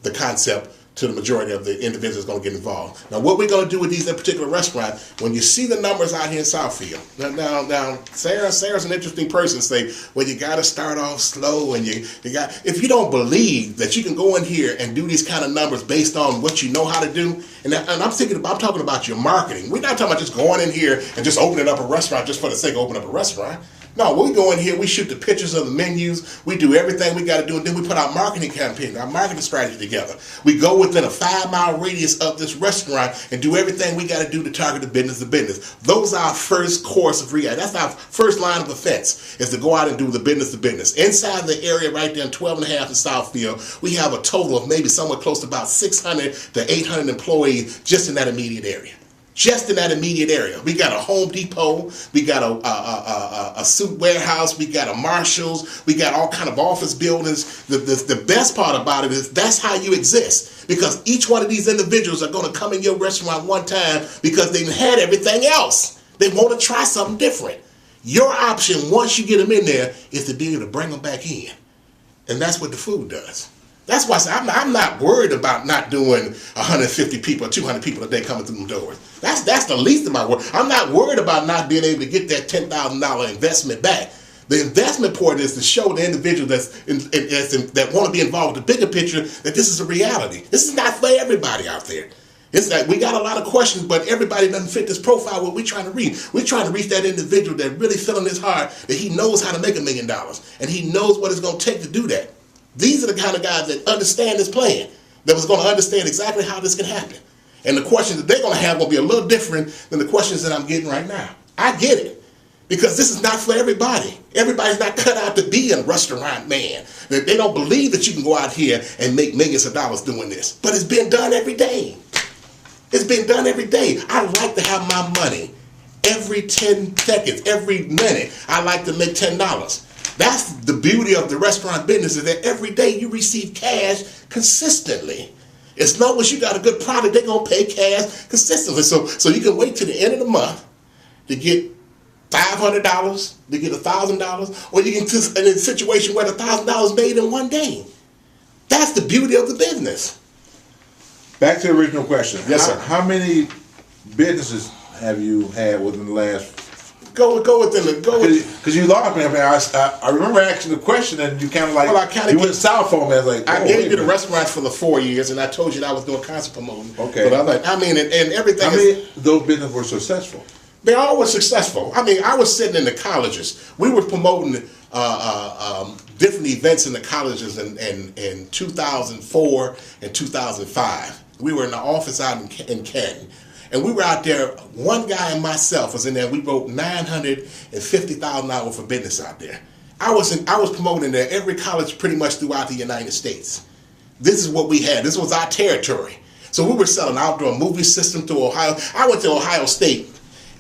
the concept to the majority of the individuals going to get involved. Now, what we're going to do with these in particular restaurant, when you see the numbers out here in Southfield, now Sarah's an interesting person. Say, well, you got to start off slow, and you got. If you don't believe that you can go in here and do these kind of numbers based on what you know how to do, and I'm talking about your marketing. We're not talking about just going in here and just opening up a restaurant just for the sake of opening up a restaurant. No, we go in here, we shoot the pictures of the menus, we do everything we got to do, and then we put our marketing campaign, our marketing strategy together. We go within a 5-mile radius of this restaurant and do everything we got to do to target the business to business. Those are our first course of reaction. That's our first line of defense, is to go out and do the business to business. Inside the area right there in 12 and a half in Southfield, we have a total of maybe somewhere close to about 600 to 800 employees just in that immediate area. Just in that immediate area. We got a Home Depot, we got a suit warehouse, we got a Marshalls, we got all kind of office buildings. The best part about it is that's how you exist. Because each one of these individuals are going to come in your restaurant one time because they've had everything else. They want to try something different. Your option, once you get them in there, is to be able to bring them back in. And that's what the food does. That's why I say I'm not worried about not doing 150 people or 200 people a day coming through the doors. That's the least of my worry. I'm not worried about not being able to get that $10,000 investment back. The investment part is to show the individual that want to be involved with the bigger picture that this is a reality. This is not for everybody out there. It's like we got a lot of questions, but everybody doesn't fit this profile what we're trying to reach. We're trying to reach that individual that really feeling his heart that he knows how to make $1 million and he knows what it's going to take to do that. These are the kind of guys that understand this plan, that was going to understand exactly how this can happen. And the questions that they're going to have will be a little different than the questions that I'm getting right now. I get it. Because this is not for everybody. Everybody's not cut out to be a restaurant man. They don't believe that you can go out here and make millions of dollars doing this. But it's being done every day. It's being done every day. I like to have my money every 10 seconds, every minute. I like to make $10. That's the beauty of the restaurant business, is that every day you receive cash consistently. As long as you got a good product, they're going to pay cash consistently. So you can wait till the end of the month to get $500, to get $1,000, or you can just in a situation where the $1,000 made in one day. That's the beauty of the business. Back to the original question. Yes, sir. How many businesses have you had within the last? Because you lost me. I mean, I remember asking the question, and you kind of like, you went south on me. I was like, I gave you the restaurant for the 4 years, and I told you that I was doing concert promoting. Okay. But I was like, and everything. How many of those businesses were successful? They all were successful. I mean, I was sitting in the colleges. We were promoting different events in the colleges in 2004 and 2005. We were in the office out in Canton. And we were out there, one guy and myself was in there. We wrote $950,000 worth of business out there. I was promoting there every college pretty much throughout the United States. This is what we had. This was our territory. So we were selling outdoor movie system to Ohio. I went to Ohio State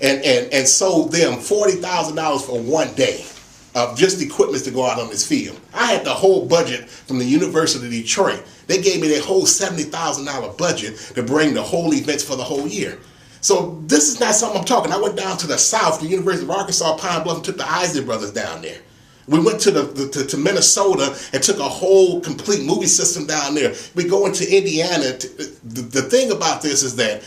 and sold them $40,000 for one day of just equipment to go out on this field. I had the whole budget from the University of Detroit. They gave me their whole $70,000 budget to bring the whole events for the whole year. So this is not something I'm talking. I went down to the South, the University of Arkansas, Pine Bluff, and took the Isley Brothers down there. We went to to Minnesota and took a whole complete movie system down there. We go into Indiana. The thing about this is that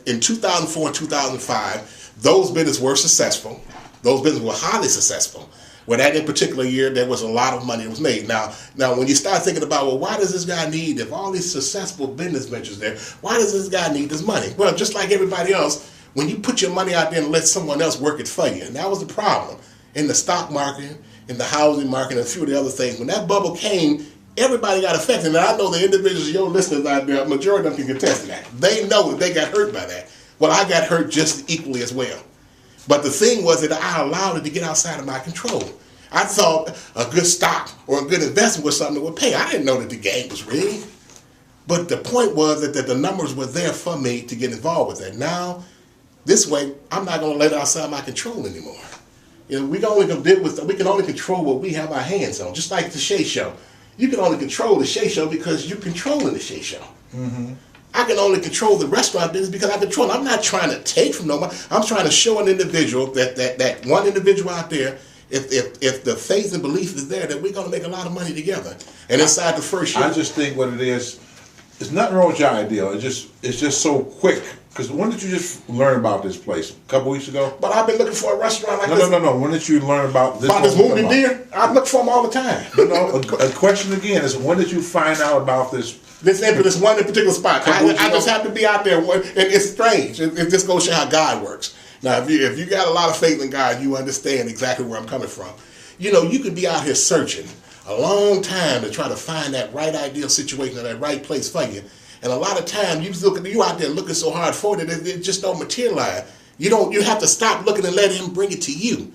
in 2004 and 2005, those businesses were successful. Those businesses were highly successful. Well, that in particular year, there was a lot of money that was made. Now, when you start thinking about, well, why does this guy need, if all these successful business ventures there, why does this guy need this money? Well, just like everybody else, when you put your money out there and let someone else work it for you, and that was the problem in the stock market, in the housing market, and a few of the other things. When that bubble came, everybody got affected. And I know the individuals, your listeners out there, majority of them can contest to that. They know that they got hurt by that. Well, I got hurt just equally as well. But the thing was that I allowed it to get outside of my control. I thought a good stock or a good investment was something that would pay. I didn't know that the game was rigged. But the point was that the numbers were there for me to get involved with that. Now, this way, I'm not going to let it outside my control anymore. You know, we can only control what we have our hands on. Just like the Shea Show. You can only control the Shea Show because you're controlling the Shea Show. Mm-hmm. I can only control the restaurant business because I control it. I'm not trying to take from nobody. I'm trying to show an individual that one individual out there, if the faith and belief is there, that we're going to make a lot of money together. And inside the first year, I just think what it is, it's nothing wrong with your idea. It's just so quick. Because when did you just learn about this place? A couple weeks ago? But I've been looking for a restaurant like this. No. When did you learn about this? About this wounded deer? I look for them all the time. A question again is, when did you find out about this? This one in particular spot. I just have to be out there, and it's strange. It just goes to show how God works. Now, if you got a lot of faith in God, you understand exactly where I'm coming from. You know, you could be out here searching a long time to try to find that right ideal situation or that right place for you. And a lot of times you out there looking so hard for it, it just don't materialize. You have to stop looking and let him bring it to you.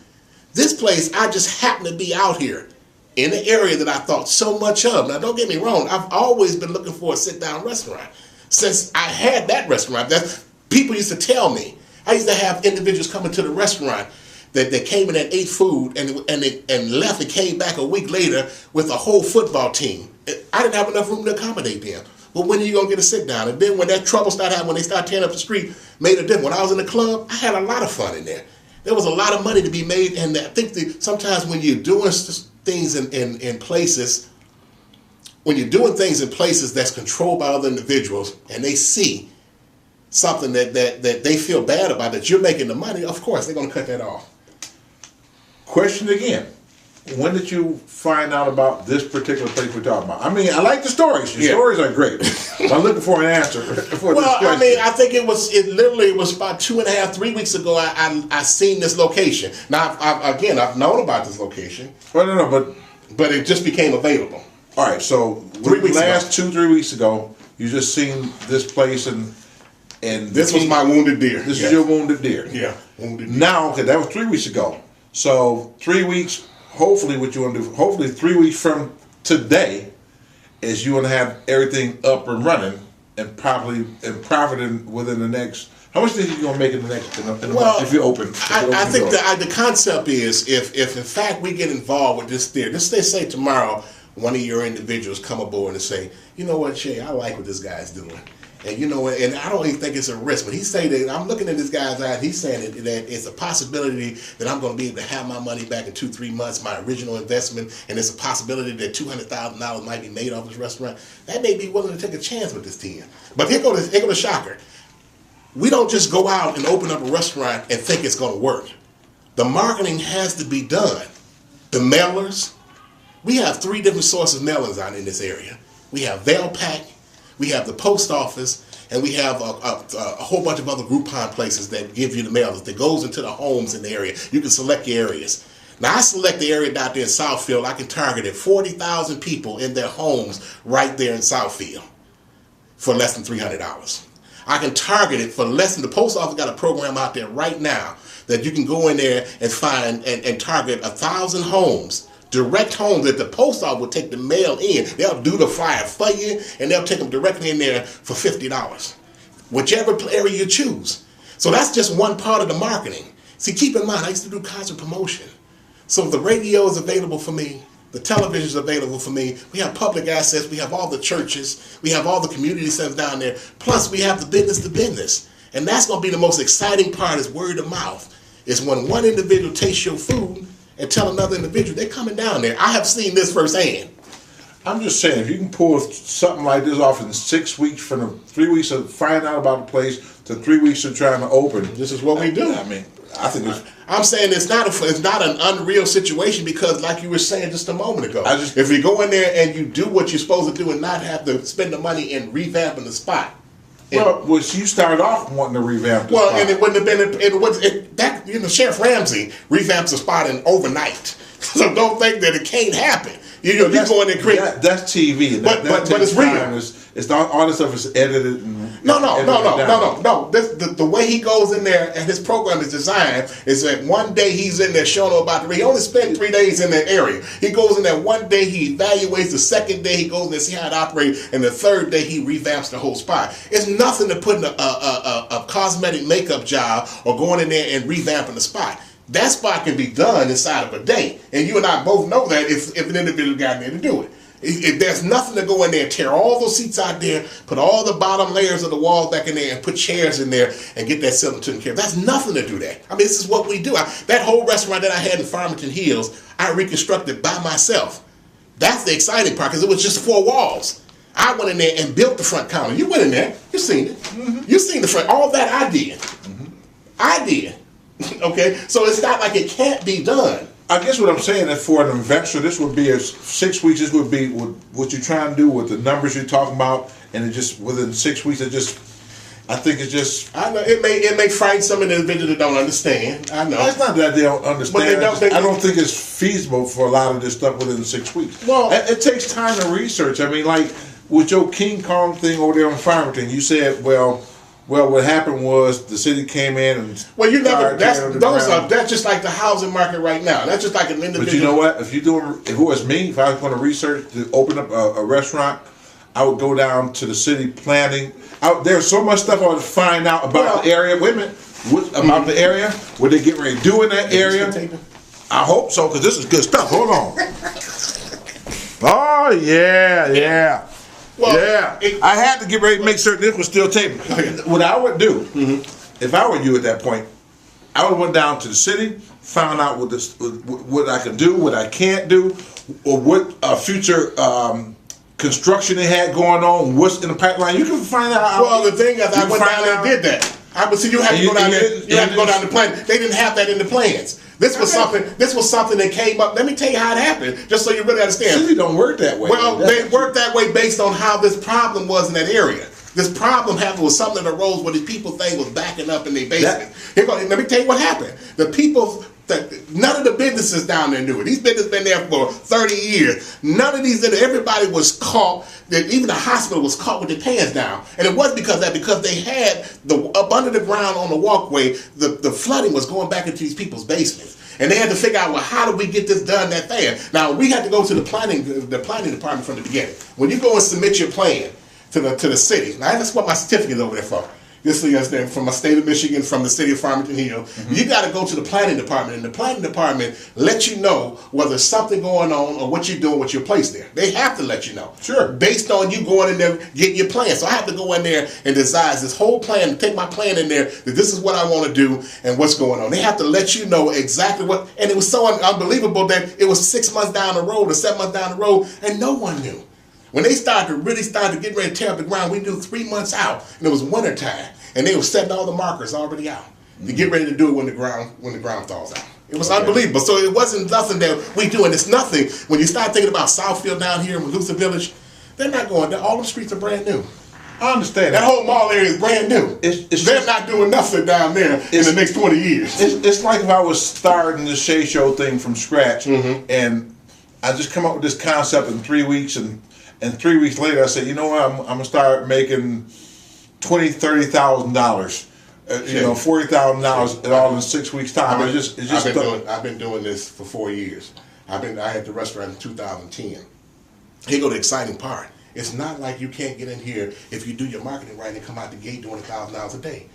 This place, I just happen to be out here in the area that I thought so much of. Now, don't get me wrong. I've always been looking for a sit-down restaurant. Since I had that restaurant, people used to tell me. I used to have individuals come into the restaurant that came in and ate food and left and came back a week later with a whole football team. I didn't have enough room to accommodate them. But when are you going to get a sit-down? And then when that trouble started happening, when they started tearing up the street, made a difference. When I was in the club, I had a lot of fun in there. There was a lot of money to be made. And I think sometimes when you're doing things in places, that's controlled by other individuals, and they see something that they feel bad about, that you're making the money, of course, they're going to cut that off. Question again. When did you find out about this particular place we're talking about? I mean, I like the stories. Your stories are great. I'm looking for an answer for this question. I mean, I think it literally was about 2.5, 3 weeks ago I seen this location. Now, I've known about this location. Well, no, but it just became available. All right, so 3 weeks ago. 2-3 weeks ago, you just seen this place and this was my wounded deer. This is your wounded deer. Yeah, wounded deer. Now, okay, that was 3 weeks ago. So 3 weeks. Hopefully, what you want to do, hopefully 3 weeks from today, is you want to have everything up and running and profiting within the next. How much do you think you're going to make in the next? If you open. I think the concept is if in fact we get involved with this deer. Let's say tomorrow one of your individuals come aboard and say, you know what, Shea, I like what this guy's doing. And you know, and I don't even think it's a risk, but he's saying that, I'm looking at this guy's eyes, he's saying that it's a possibility that I'm going to be able to have my money back in 2-3 months, my original investment, and it's a possibility that $200,000 might be made off this restaurant. That may be willing to take a chance with this 10. But here go the shocker. We don't just go out and open up a restaurant and think it's going to work. The marketing has to be done. The mailers, we have 3 different sources of mailers out in this area. We have Vailpack, we have the post office, and we have a whole bunch of other Groupon places that give you the mailers that goes into the homes in the area. You can select your areas. Now, I select the area out there in Southfield. I can target it 40,000 people in their homes right there in Southfield for less than $300. I can target it for less than, the post office got a program out there right now that you can go in there and find and target 1,000 homes. Direct homes that the post office will take the mail in. They'll do the flyer for you, and they'll take them directly in there for $50. Whichever area you choose. So that's just one part of the marketing. See, keep in mind, I used to do concert promotion. So the radio is available for me. The television is available for me. We have public assets. We have all the churches. We have all the community centers down there. Plus, we have the business to business. And that's going to be the most exciting part is word of mouth. Is when one individual tastes your food and tell another individual, they're coming down there. I have seen this firsthand. I'm just saying, if you can pull something like this off in 6 weeks, from the 3 weeks of finding out about the place to 3 weeks of trying to open. This is what we do. I mean, I think I'm saying it's not an unreal situation because, like you were saying just a moment ago, if you go in there and you do what you're supposed to do and not have to spend the money in revamping the spot. Well, you started off wanting to revamp the spot. And it wouldn't have been, Sheriff Ramsey revamps the spot in overnight. So don't think that it can't happen. You go in there and create. That's TV. And but it's real. It's not all this stuff is edited. No. The way he goes in there and his program is designed is that one day he's in there showing them about he only spent 3 days in that area. He goes in there one day, he evaluates. The second day he goes in there, see how it operates, and the third day he revamps the whole spot. It's nothing to putting a cosmetic makeup job or going in there and revamping the spot. That spot can be done inside of a day, and you and I both know that if an individual got in there to do it. If there's nothing to go in there and tear all those seats out there, put all the bottom layers of the walls back in there and put chairs in there and get that ceiling taken care of. That's nothing to do that. I mean, this is what we do. That whole restaurant that I had in Farmington Hills, I reconstructed by myself. That's the exciting part because it was just 4 walls. I went in there and built the front counter. You went in there. You seen it. Mm-hmm. You seen the front. All that I did. Mm-hmm. I did. Okay? So it's not like it can't be done. I guess what I'm saying is for an investor, this would be 6 weeks. This would be what you're trying to do with the numbers you're talking about, and it just within 6 weeks. I think it's just. I know it may frighten some individuals that don't understand. I know it's not that they don't understand. I don't think it's feasible for a lot of this stuff within 6 weeks. Well, it takes time to research. I mean, like with your King Kong thing over there in Farmington, you said, well, what happened was the city came in and you never. That's just like the housing market right now. That's just like an individual. But you know what? If it was me, if I was going to research to open up a restaurant, I would go down to the city planning. There's so much stuff I would find out about the area. Wait a minute, about the area, what they get ready to do in that area. I hope so, because this is good stuff. Hold on. Oh yeah. Well, yeah, I had to get ready to make certain this was still taping. What I would do, if I were you at that point, I would have went down to the city, found out what I can do, what I can't do, or what future construction they had going on, what's in the pipeline. You can find out. Well, the thing is, I went down there and did that. You have to go down there. You have to go down the plan. They didn't have that in the plans. This was something that came up. Let me tell you how it happened, just so you really understand. City don't work that way. Well, they work that way based on how this problem was in that area. This problem happened with something that arose where these people think was backing up in their basement. Let me tell you what happened. The people. None of the businesses down there knew it. These businesses been there for 30 years. None of these, everybody was caught. Even the hospital was caught with their pants down, and it wasn't because of that. Because they had up under the ground on the walkway, the flooding was going back into these people's basements, and they had to figure out, well, how do we get this done that fast? Now we had to go to the planning department from the beginning. When you go and submit your plan to the city, now that's what my certificate is over there for. This is from the state of Michigan, from the city of Farmington Hill. Mm-hmm. You got to go to the planning department, and the planning department lets you know whether there's something going on or what you're doing with your place there. They have to let you know. Sure. Based on you going in there getting your plan. So I have to go in there and design this whole plan, take my plan in there, that this is what I want to do and what's going on. They have to let you know exactly what, and it was so unbelievable that it was 6 months down the road or 7 months down the road, and no one knew. When they really started getting ready to tear up the ground, we knew 3 months out, and it was winter time, and they were setting all the markers already out to get ready to do it when the ground thaws out. It was unbelievable. So it wasn't nothing that we do, and it's nothing. When you start thinking about Southfield down here in Malusa Village, they're not going there. All the streets are brand new. I understand that whole mall area is brand new. They're not doing nothing down there in the next 20 years. It's like if I was starting the Shea Show thing from scratch, and I just come up with this concept in 3 weeks, and 3 weeks later I say, you know what, I'm gonna start making $20,000-$30,000. $40,000 at all in 6 weeks' time. I've been doing this for 4 years. I had the restaurant in 2010. Here go the exciting part. It's not like you can't get in here if you do your marketing right and come out the gate doing $1,000 a day.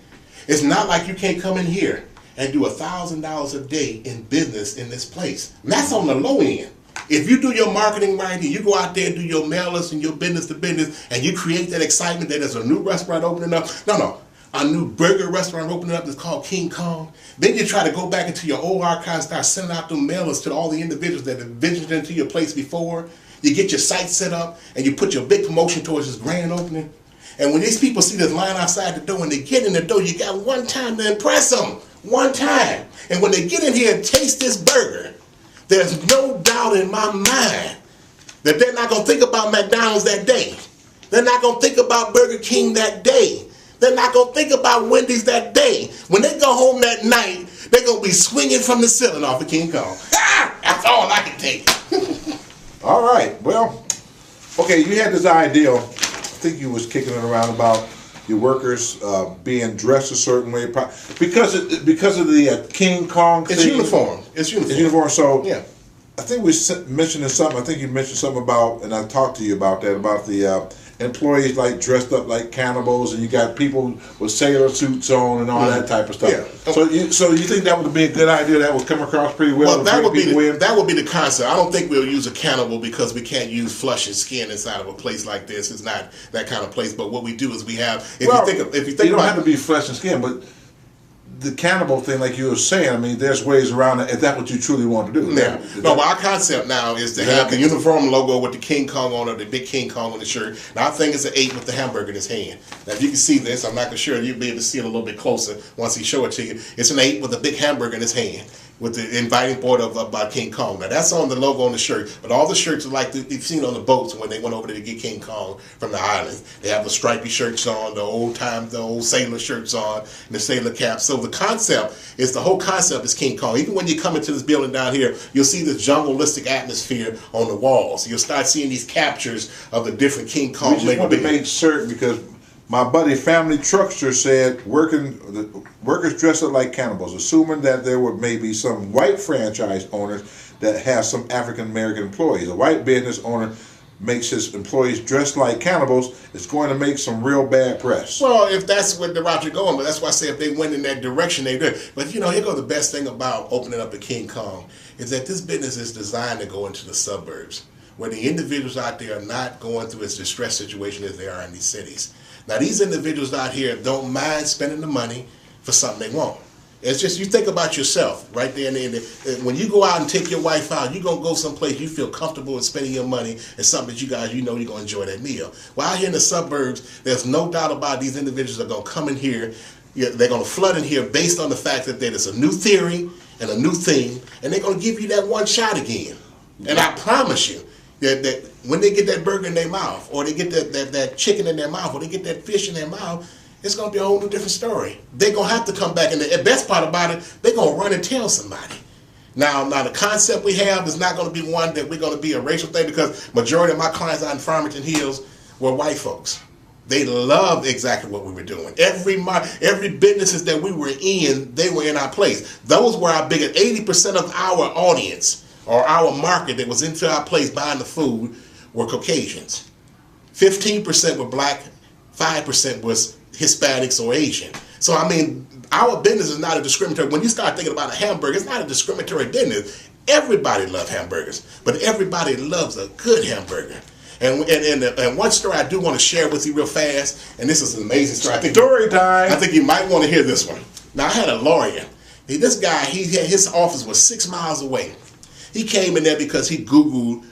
It's not like you can't come in here and do $1,000 a day in business in this place. And that's on the low end. If you do your marketing right and you go out there and do your mailers and your business to business and you create that excitement that there's a new restaurant opening up, no. a new burger restaurant opening up that's called King Kong. Then you try to go back into your old archives, start sending out them mailers to all the individuals that have visited into your place before. You get your site set up and you put your big promotion towards this grand opening. And when these people see this line outside the door and they get in the door, you got one time to impress them. One time. And when they get in here and taste this burger, there's no doubt in my mind that they're not going to think about McDonald's that day. They're not going to think about Burger King that day. They're not going to think about Wendy's that day. When they go home that night, they're going to be swinging from the ceiling off of King Kong. That's all I can take. All right. Well, okay, you had this idea, I think you was kicking it around about your workers being dressed a certain way because of the King Kong thing. It's uniform. It's uniform. So yeah. I think we mentioned something. I think you mentioned something about, and I talked to you about that, about the employees like dressed up like cannibals, and you got people with sailor suits on and all that type of stuff. Yeah. So you think that would be a good idea? That would come across pretty well. Well, that would be the concept. I don't think we'll use a cannibal because we can't use flesh and skin inside of a place like this. It's not that kind of place. But what we do is we have. If you think don't have to be flesh and skin, but the cannibal thing, like you were saying, I mean, there's ways around it if that's what you truly want to do. Yeah. No, but our concept now is to have the uniform logo with the King Kong on it, the big King Kong on the shirt. Now, I think it's an 8 with the hamburger in his hand. Now, if you can see this, I'm not sure you'll be able to see it a little bit closer once he show it to you. It's an 8 with a big hamburger in his hand, with the inviting board about King Kong. Now, that's on the logo on the shirt, but all the shirts are like you've seen on the boats when they went over there to get King Kong from the island. They have the stripy shirts on, the old sailor shirts on, and the sailor caps. So the whole concept is King Kong. Even when you come into this building down here, you'll see this jungleistic atmosphere on the walls. You'll start seeing these captures of the different King Kong. We just want to make certain, because my buddy Family Truckster said workers dress up like cannibals, assuming that there were maybe some white franchise owners that have some African American employees. A white business owner makes his employees dress like cannibals, it's going to make some real bad press. Well, if that's what the route you're going, but that's why I say if they went in that direction, they did. But here goes the best thing about opening up a King Kong is that this business is designed to go into the suburbs, where the individuals out there are not going through as distressed situation as they are in these cities. Now, these individuals out here don't mind spending the money for something they want. It's just, you think about yourself right there. When you go out and take your wife out, you're going to go someplace you feel comfortable with spending your money and something that you guys, you're going to enjoy that meal. Well, out here in the suburbs, there's no doubt about these individuals are going to come in here. They're going to flood in here based on the fact that there's a new theory and a new thing, and they're going to give you that one shot again. And I promise you that when they get that burger in their mouth, or they get that chicken in their mouth, or they get that fish in their mouth, it's going to be a whole new different story. They're going to have to come back, and the best part about it, they're going to run and tell somebody. Now the concept we have is not going to be one that we're going to be a racial thing, because majority of my clients out in Farmington Hills were white folks. They loved exactly what we were doing. Every businesses that we were in, they were in our place. Those were our biggest. 80% of our audience, or our market that was into our place buying the food, were Caucasians. 15% were black, 5% was Hispanics or Asian. So I mean, our business is not a discriminatory. When you start thinking about a hamburger, it's not a discriminatory business. Everybody loves hamburgers, but everybody loves a good hamburger. And one story I do want to share with you real fast, and this is an amazing story. Story time. I think you might want to hear this one. Now, I had a lawyer. This guy, his office was 6 miles away. He came in there because he Googled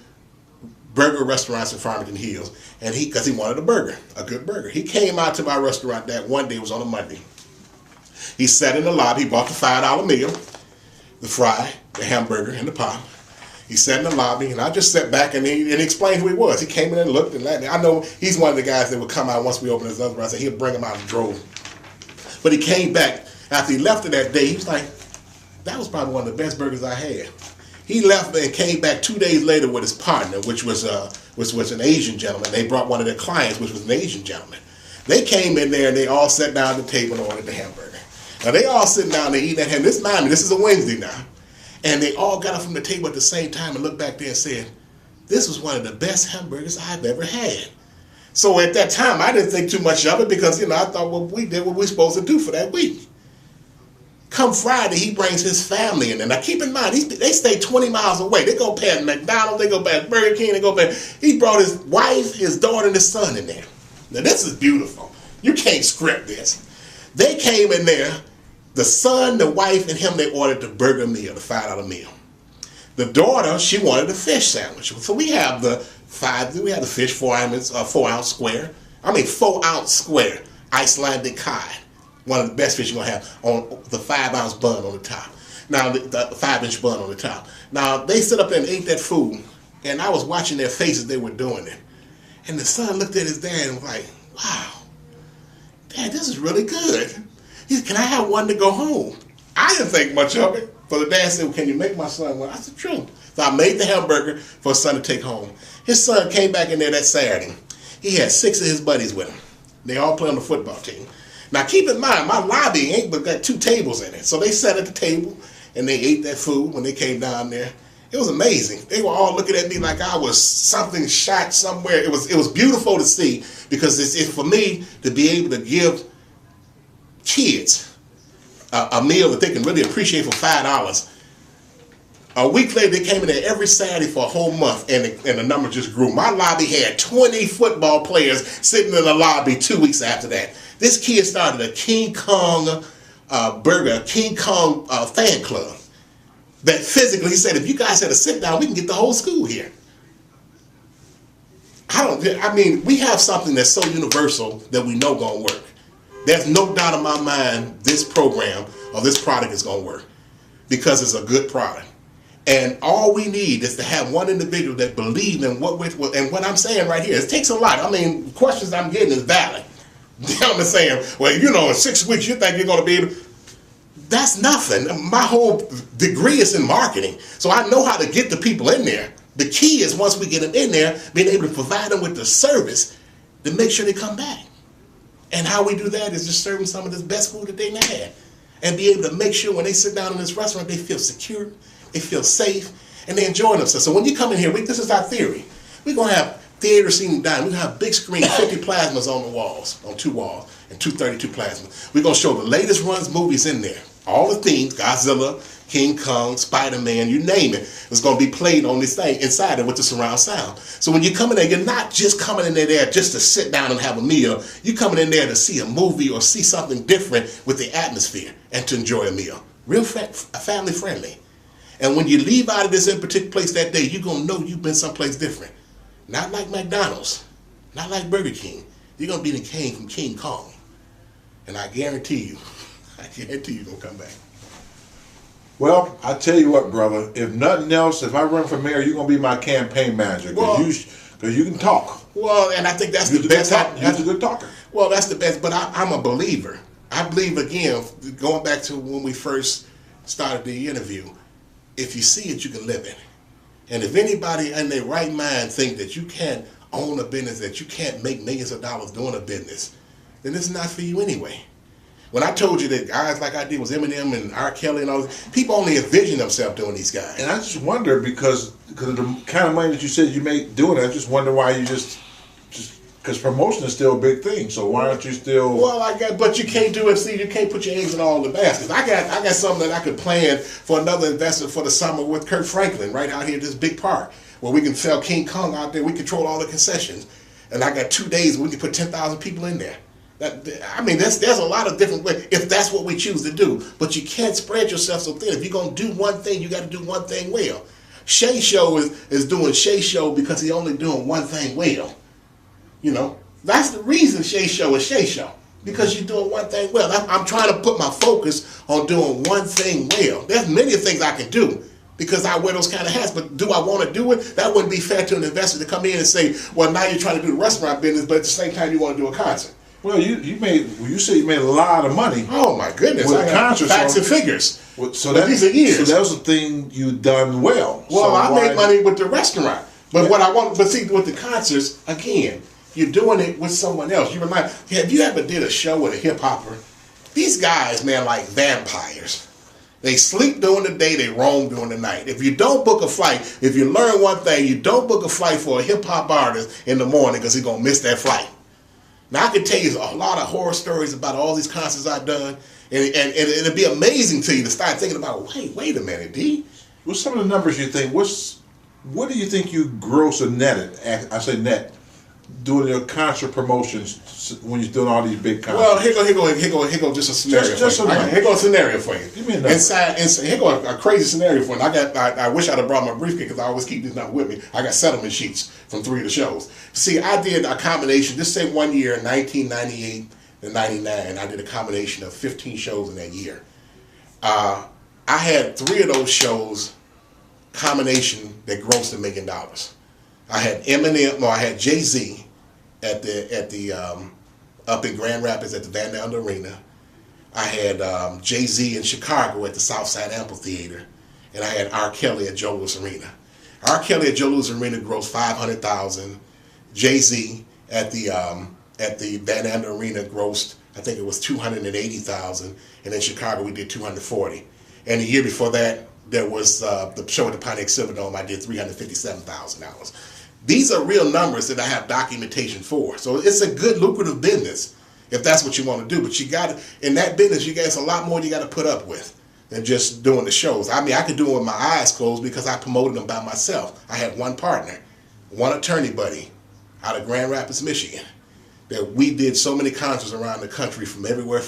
burger restaurants in Farmington Hills, and because he wanted a good burger. He came out to my restaurant that one day, it was on a Monday. He sat in the lobby, he bought the $5 meal, the fry, the hamburger, and the pop. He sat in the lobby, and I just sat back and he explained who he was. He came in and looked and laughed. I know he's one of the guys that would come out once we opened his other restaurant, he'd bring him out and drove. But he came back after he left it that day. He was like, that was probably one of the best burgers I had. He left and came back 2 days later with his partner, which was an Asian gentleman. They brought one of their clients, which was an Asian gentleman. They came in there and they all sat down at the table and ordered the hamburger. Now they all sitting down there eating that hamburger. This is a Wednesday now. And they all got up from the table at the same time and looked back there and said, this was one of the best hamburgers I've ever had. So at that time, I didn't think too much of it because, I thought, well, we did what we were supposed to do for that week. Come Friday, he brings his family in there. Now keep in mind, they stay 20 miles away. They go past McDonald's, they go past Burger King, they go past. He brought his wife, his daughter, and his son in there. Now this is beautiful. You can't script this. They came in there, the son, the wife, and him, they ordered the burger meal, the $5 meal. The daughter, she wanted a fish sandwich. So we have the fish 4-ounce square. 4-ounce square, Icelandic cod. One of the best fish you're gonna have on the 5-ounce bun on the top. Now the 5-inch bun on the top. Now they stood up there and ate that food, and I was watching their faces. They were doing it, and the son looked at his dad and was like, "Wow, Dad, this is really good." He said, "Can I have one to go home?" I didn't think much of it. But the dad said, "Well, can you make my son one?" I said, "True." So I made the hamburger for his son to take home. His son came back in there that Saturday. He had 6 of his buddies with him. They all play on the football team. Now keep in mind, my lobby ain't but got 2 tables in it. So they sat at the table and they ate that food when they came down there. It was amazing. They were all looking at me like I was something shot somewhere. It was beautiful to see, because it's for me to be able to give kids a meal that they can really appreciate for $5. A week later, they came in there every Saturday for a whole month, and the number just grew. My lobby had 20 football players sitting in the lobby 2 weeks after that. This kid started a King Kong King Kong fan club. That physically, he said, if you guys had a sit down, we can get the whole school here. We have something that's so universal that we know gonna work. There's no doubt in my mind this program or this product is going to work, because it's a good product. And all we need is to have one individual that believes in what I'm saying right here. It takes a lot. Questions I'm getting is valid. I'm saying, well, in 6 weeks you think you're going to be able. That's nothing. My whole degree is in marketing, so I know how to get the people in there. The key is, once we get them in there, being able to provide them with the service to make sure they come back. And how we do that is just serving some of the best food that they never had. And be able to make sure when they sit down in this restaurant, they feel secure, they feel safe, and they enjoy themselves. So when you come in here, this is our theory. We're going to have theater seating dining. We're going to have big screen, 50 plasmas on the walls, on 2 walls, and 232 plasmas. We're going to show the latest runs movies in there. All the themes, Godzilla, King Kong, Spider-Man, you name it, is going to be played on this thing inside it with the surround sound. So when you come in there, you're not just coming in there just to sit down and have a meal. You're coming in there to see a movie or see something different with the atmosphere and to enjoy a meal. Real family friendly. And when you leave out of this in particular place that day, you're going to know you've been someplace different. Not like McDonald's, not like Burger King. You're going to be the king from King Kong. And I guarantee you you're going to come back. Well, I tell you what, brother. If nothing else, if I run for mayor, you're gonna be my campaign manager, because you can talk. Well, and I think that's the best. You're a good talker. Well, that's the best. But I'm a believer. I believe, again, going back to when we first started the interview. If you see it, you can live it. And if anybody in their right mind think that you can't own a business, that you can't make millions of dollars doing a business, then it's not for you anyway. When I told you that guys like I did was Eminem and R. Kelly and all this, people only envision themselves doing these guys. And I just wonder, because of the kind of money that you said you make doing it, I just wonder why you just because promotion is still a big thing. So why aren't you still? Well, but you can't do it. See, you can't put your eggs in all the baskets. I got something that I could plan for another investment for the summer with Kurt Franklin right out here at this big park where we can sell King Kong out there. We control all the concessions, and I got 2 days where we can put 10,000 people in there. There's a lot of different ways if that's what we choose to do. But you can't spread yourself so thin. If you're gonna do one thing, you got to do one thing well. Shea Show is doing Shea Show because he's only doing one thing well. That's the reason Shea Show is Shea Show, because you're doing one thing well. I'm trying to put my focus on doing one thing well. There's many things I can do because I wear those kind of hats, but do I want to do it? That wouldn't be fair to an investor to come in and say, well, now you're trying to do the restaurant business, but at the same time you want to do a concert. Well, you say you made a lot of money. Oh my goodness! With I got facts and figures. So these are years. So that was the thing you done well. Well, I made money with the restaurant, but see, with the concerts, again, you're doing it with someone else. Have you ever did a show with a hip hopper? These guys, man, like vampires. They sleep during the day, they roam during the night. If you don't book a flight, if you learn one thing, you don't book a flight for a hip hop artist in the morning because he's gonna miss that flight. Now, I can tell you a lot of horror stories about all these concerts I've done, and it'll be amazing to you to start thinking about, wait a minute, D. What's some of the numbers you think, what do you think you gross or netted? I say net, doing your concert promotions when you're doing all these big concerts? Well, here go just a scenario. Here go a scenario for you. Give me a number. Here go a crazy scenario for you. I wish I'd have brought my briefcase because I always keep this number with me. I got settlement sheets from 3 of the shows. See, I did a combination. Just say 1 year, 1998 to 99. I did a combination of 15 shows in that year. I had 3 of those shows combination that grossed $1 million. I had Eminem. No, I had Jay-Z at the up in Grand Rapids at the Van Allen Arena. I had Jay-Z in Chicago at the Southside Amphitheater, and I had R. Kelly at Joe Louis Arena. R. Kelly at Joe Louis Arena grossed $500,000. Jay-Z at the Van Allen Arena grossed, I think it was $280,000, and in Chicago we did $240,000. And the year before that, there was the show at the Pontiac Silverdome. I did $357,000. These are real numbers that I have documentation for. So it's a good lucrative business if that's what you want to do. But you got to, in that business, you guys a lot more you got to put up with than just doing the shows. I mean, I could do it with my eyes closed because I promoted them by myself. I had one partner, one attorney buddy out of Grand Rapids, Michigan. That we did so many concerts around the country from everywhere.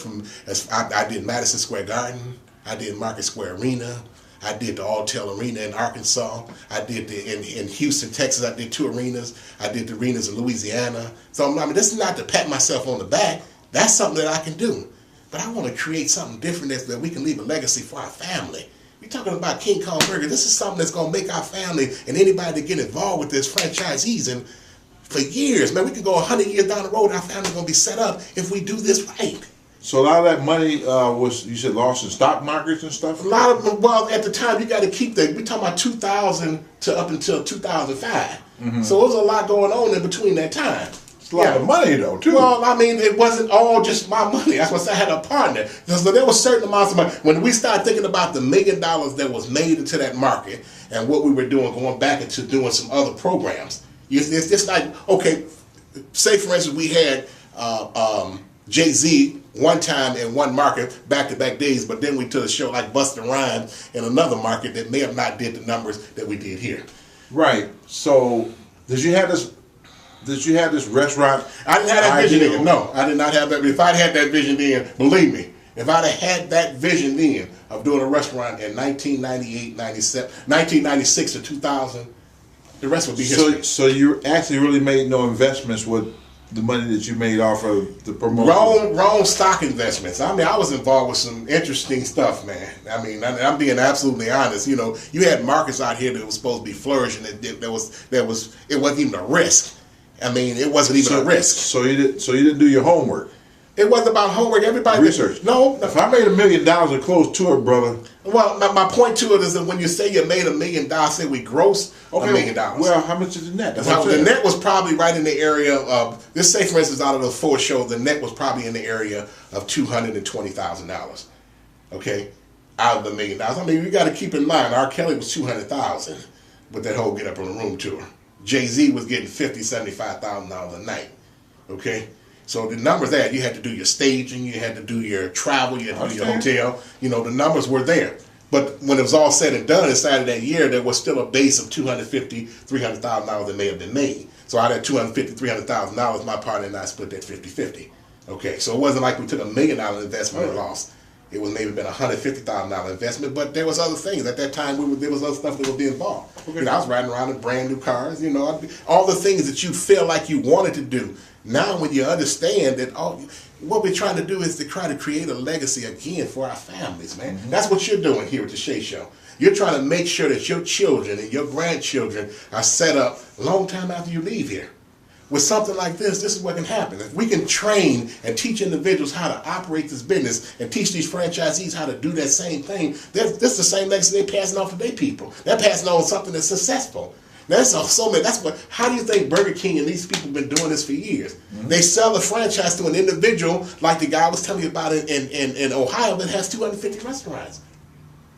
I did Madison Square Garden, I did Market Square Arena, I did the Alltel Arena in Arkansas. I did in Houston, Texas. I did 2 arenas. I did the arenas in Louisiana. So I mean, this is not to pat myself on the back. That's something that I can do. But I want to create something different that we can leave a legacy for our family. We're talking about King Kong Burger. This is something that's going to make our family and anybody that get involved with this franchisees and for years, man. We could go 100 years down the road. Our family's going to be set up if we do this right. So a lot of that money was, you said, lost in stock markets and stuff? A lot of, well, at the time, you got to keep that. We're talking about 2000 to up until 2005. So there was a lot going on in between that time. It's a lot of money, though, too. Well, I mean, it wasn't all just my money. That's why I had a partner. So there was certain amounts of money. When we started thinking about the $1 million that was made into that market and what we were doing, going back into doing some other programs, it's just like, okay, say, for instance, we had Jay-Z one time in one market, back-to-back days, but then we took a show like Busta Rhymes in another market that may have not did the numbers that we did here. Right. So, did you have this restaurant? I didn't have that vision then. No, I did not have that. If I'd had that vision then, believe me, if I'd have had that vision then of doing a restaurant in 1998, 97, 1996 to 2000, the rest would be history. So you actually really made no investments with the money that you made off of the promotion? Wrong stock investments. I mean, I was involved with some interesting stuff, man. I mean, I'm being absolutely honest. You know, you had markets out here that was supposed to be flourishing. It wasn't even a risk. I mean, it wasn't even a risk. So you didn't do your homework. It wasn't about homework. Everybody research. No. If I made $1 million and close to it, brother. Well, my point to it is that when you say you made $1 million, say we grossed $1 million. Well, how much is the net? The net was probably right in the area of, let's say, for instance, out of the 4 shows, the net was probably in the area of $220,000. Okay, out of the $1 million. I mean, you got to keep in mind, R. Kelly was $200,000 with that whole Get Up on the Room tour. Jay-Z was getting $50,000, $75,000 a night. Okay. So the numbers there, you had to do your staging, you had to do your travel, you had to do your hotel. You know, the numbers were there. But when it was all said and done inside of that year, there was still a base of $250,000, $300,000 that may have been made. So out of that $250,000, $300,000, my partner and I split that 50-50. Okay, so it wasn't like we took $1 million investment and lost. It was maybe been a $150,000 investment, but there was other things. At that time, there was other stuff that would be involved. Okay. You know, I was riding around in brand new cars, you know, all the things that you feel like you wanted to do. Now when you understand that what we're trying to do is to try to create a legacy again for our families, man. Mm-hmm. That's what you're doing here at the Shea Show. You're trying to make sure that your children and your grandchildren are set up a long time after you leave here. With something like this is what can happen. If we can train and teach individuals how to operate this business and teach these franchisees how to do that same thing, this is the same legacy they're passing on to their people. They're passing on something that's successful. How do you think Burger King and these people have been doing this for years? Mm-hmm. They sell a franchise to an individual like the guy I was telling you about in Ohio that has 250 restaurants.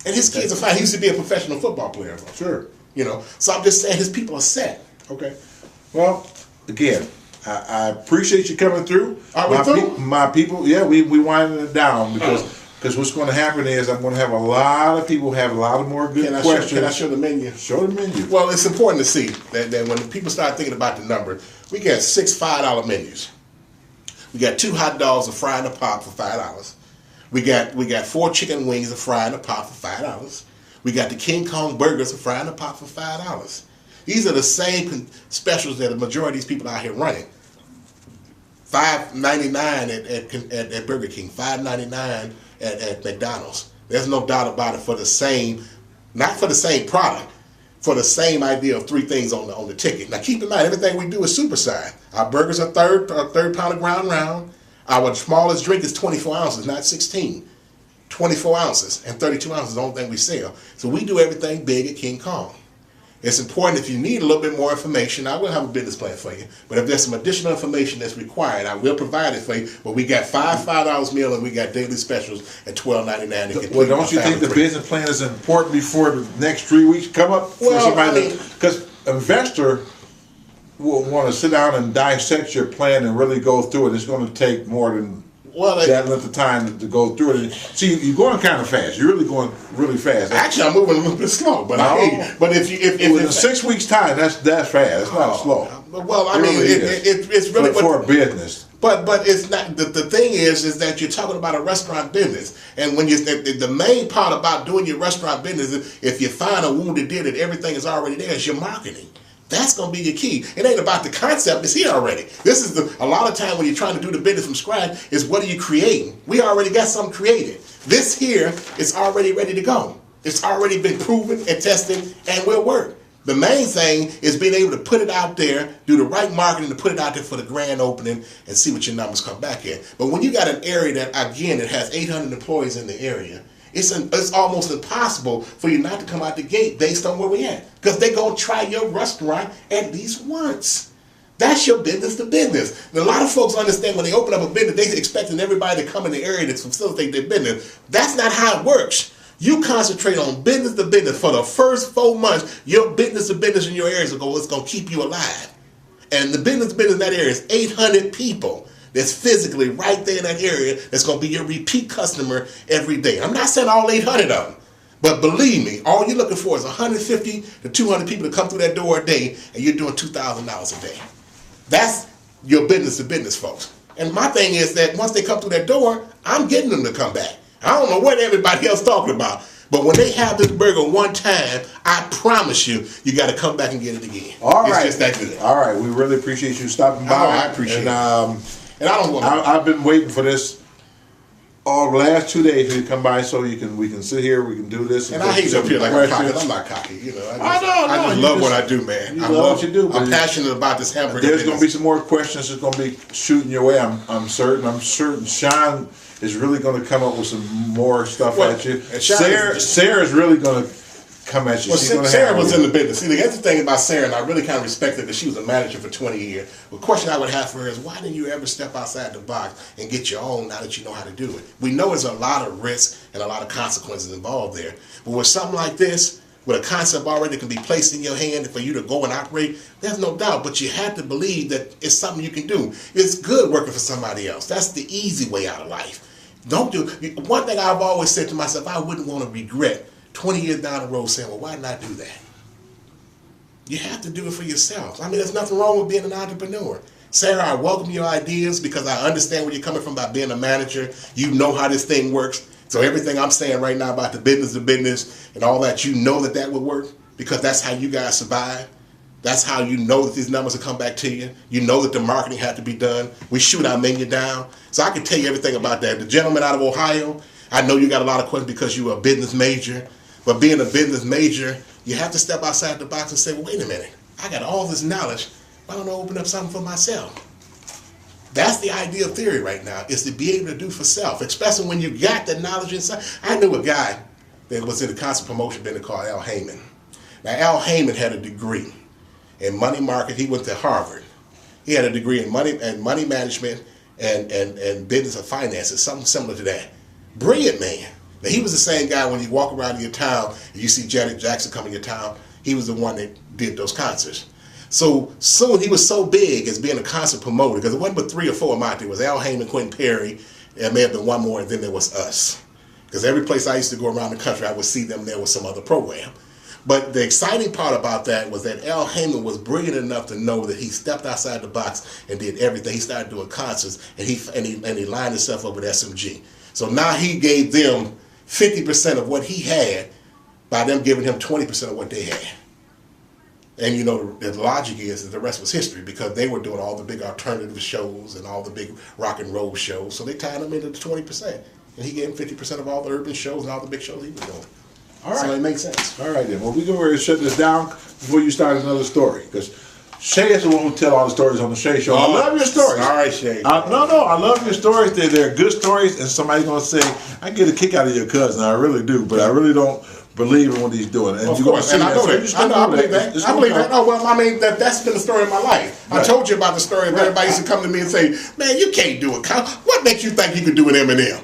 And his kids are fine. He used to be a professional football player. Sure. You know, so I'm just saying his people are set. Okay. Well, again, I appreciate you coming through. Are we through? My people, yeah, we winding it down because Because what's going to happen is I'm going to have a lot of people have a lot of more good questions. Can I show the menu? Show the menu. Well, it's important to see that when people start thinking about the number, we got 6 $5 menus. We got 2 hot dogs, a fry and a pop for $5. We got 4 chicken wings, a fry and a pop for $5. We got the King Kong burgers, a fry and a pop for $5. These are the same specials that the majority of these people out here running. $5.99 at Burger King, $5.99 at McDonald's. There's no doubt about it, for the same, not for the same product, for the same idea of 3 things on the ticket. Now keep in mind, everything we do is supersized. Our burgers are third pound of ground round. Our smallest drink is 24 ounces, not 16. 24 ounces and 32 ounces is the only thing we sell. So we do everything big at King Kong. It's important, if you need a little bit more information, I will have a business plan for you. But if there's some additional information that's required, I will provide it for you. But we got $5 meal, and we got daily specials at $12.99. Well, don't you think the business plan is important before the next 3 weeks come up for somebody? Because investor will want to sit down and dissect your plan and really go through it. It's going to take more than that length of time to go through it. See, you're going kind of fast. You're really going really fast. Actually, I'm moving a little bit slow, but but if in 6 weeks' time, that's fast. It's not slow. Well, I mean, it's really for a business. But it's not. The thing is that you're talking about a restaurant business, and when the main part about doing your restaurant business is, if you find a wounded deer that everything is already there, is your marketing. That's going to be your key. It ain't about the concept. It's here already. This is a lot of time when you're trying to do the business from scratch is, what are you creating? We already got something created. This here is already ready to go. It's already been proven and tested and will work. The main thing is being able to put it out there, do the right marketing to put it out there for the grand opening and see what your numbers come back at. But when you got an area that, again, it has 800 employees in the area, it's almost impossible for you not to come out the gate based on where we at. Because they're going to try your restaurant at least once. That's your business to business. And a lot of folks understand when they open up a business, they're expecting everybody to come in the area to facilitate their business. That's not how it works. You concentrate on business to business for the first 4 months. Your business to business in your area is going to keep you alive. And the business to business in that area is 800 people. That's physically right there in that area that's going to be your repeat customer every day. I'm not saying all 800 of them, but believe me, all you're looking for is 150 to 200 people to come through that door a day, and you're doing $2,000 a day. That's your business to business, folks. And my thing is that once they come through that door, I'm getting them to come back. I don't know what everybody else talking about, but when they have this burger one time, I promise you, you got to come back and get it again. All right. It's just that good. All right. We really appreciate you stopping by. Oh, I appreciate it. And I don't want to. I've been waiting for this all the last 2 days for you to come by, so we can sit here, we can do this. And I hate to appear like I'm cocky. I'm not cocky, you know. I just love what I do, man. I love what you do. I'm passionate about this hamburger. There's going to be some more questions that's going to be shooting your way. I'm certain. Sean is really going to come up with some more stuff at you. Sarah's really going to come at you. Well, Sarah was in the business. See, the other thing about Sarah, and I really kind of respect her because she was a manager for 20 years. The question I would have for her is, why didn't you ever step outside the box and get your own now that you know how to do it? We know there's a lot of risk and a lot of consequences involved there. But with something like this, with a concept already that can be placed in your hand for you to go and operate, there's no doubt. But you have to believe that it's something you can do. It's good working for somebody else. That's the easy way out of life. Don't do. One thing I've always said to myself, I wouldn't want to regret 20 years down the road saying, well, why didn't I do that? You have to do it for yourself. I mean, there's nothing wrong with being an entrepreneur. Sarah, I welcome your ideas because I understand where you're coming from by being a manager. You know how this thing works. So everything I'm saying right now about the business to business and all that, you know that would work because that's how you guys survive. That's how you know that these numbers will come back to you. You know that the marketing had to be done. We shoot our menu down. So I can tell you everything about that. The gentleman out of Ohio, I know you got a lot of questions because you're a business major. But being a business major, you have to step outside the box and say, well, wait a minute. I got all this knowledge. Why don't I open up something for myself? That's the ideal theory right now, is to be able to do for self, especially when you got the knowledge inside. I knew a guy that was in the concert promotion business called Al Heyman. Now, Al Heyman had a degree in money market. He went to Harvard. He had a degree in money management and business and finances, something similar to that. Brilliant man. Now, he was the same guy when you walk around in your town and you see Janet Jackson come in your town. He was the one that did those concerts. So soon he was so big as being a concert promoter, because it wasn't but 3 or 4 of them out there. It was Al Heyman, Quentin Perry, there may have been one more, and then there was us. because every place I used to go around the country, I would see them there with some other program. But the exciting part about that was that Al Heyman was brilliant enough to know that he stepped outside the box and did everything. He started doing concerts, and he lined himself up with SMG. So now he gave them 50% of what he had by them giving him 20% of what they had. And you know, the logic is that the rest was history, because they were doing all the big alternative shows and all the big rock and roll shows. So they tied him into the 20%. And he gave him 50% of all the urban shows and all the big shows he was doing. All right. So it makes sense. All right then. Well, we're going to shut this down before you start another story, because Shea is the one who tell all the stories on the Shea Show. I love your stories. All right, Shea. No, I love your stories. They're good stories, and somebody's going to say, I get a kick out of your cousin. I really do, but I really don't believe in what he's doing. And of course, and I know that. I believe that. I believe that. Oh, well, I mean, that's been the story of my life. Right. I told you about the story of everybody used to come to me and say, man, you can't do it. What makes you think you could do an Eminem?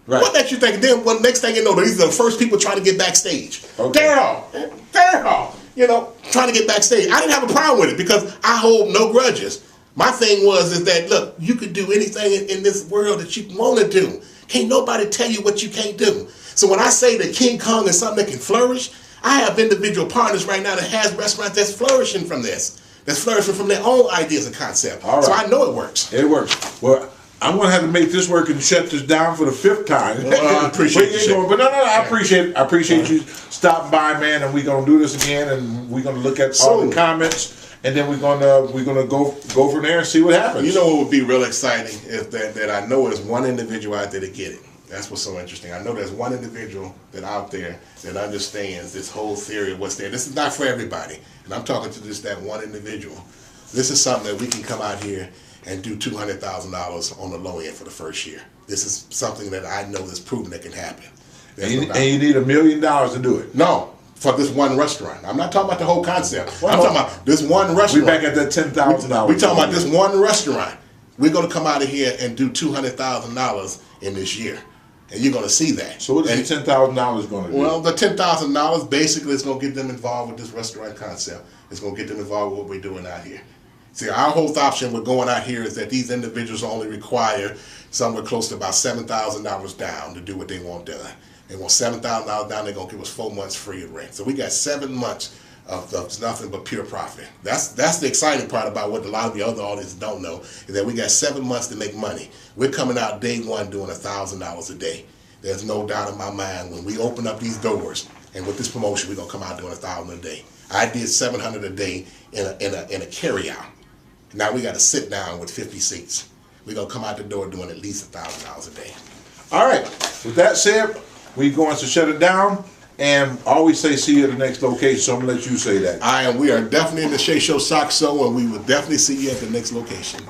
Right. What makes you think? Then, well, next thing you know, these are the first people trying to get backstage. Okay. Daryl, you know, trying to get backstage. I didn't have a problem with it because I hold no grudges. My thing is that, look, you could do anything in this world that you want to do. Can't nobody tell you what you can't do. So when I say that King Kong is something that can flourish, I have individual partners right now that has restaurants that's flourishing from this. That's flourishing from their own ideas and concept. All right. So I know it works. It works. Well, I'm going to have to make this work and shut this down for the 5th time. Well, I appreciate it. But no, I appreciate you stopping by, man, and we're going to do this again, and we're going to look at all the comments, and then we're gonna go from there and see what happens. You know what would be real exciting is that I know there's one individual out there to get it. That's what's so interesting. I know there's one individual that out there that understands this whole theory of what's there. This is not for everybody, and I'm talking to just that one individual. This is something that we can come out here and do $200,000 on the low end for the first year. This is something that I know is proven that can happen. And you need $1 million to do it. No, for this one restaurant. I'm not talking about the whole concept. I'm talking about this one restaurant. We're back at that $10,000. We're talking about this one restaurant. We're going to come out of here and do $200,000 in this year. And you're going to see that. So what is the $10,000 going to do? Well, the $10,000 basically is going to get them involved with this restaurant concept. It's going to get them involved with what we're doing out here. See, our whole option with going out here is that these individuals only require somewhere close to about $7,000 down to do what they want done. They want $7,000 down, they're going to give us 4 months free of rent. So we got 7 months of nothing but pure profit. That's the exciting part about what a lot of the other audiences don't know, is that we got 7 months to make money. We're coming out day one doing $1,000 a day. There's no doubt in my mind when we open up these doors, and with this promotion, we're going to come out doing $1,000 a day. I did $700 a day in a carry-out. Now we got to sit down with 50 seats. We're going to come out the door doing at least $1,000 a day. All right. With that said, we're going to shut it down and always say see you at the next location. So I'm going to let you say that. We are definitely in the Shea Show Sock Show, and we will definitely see you at the next location.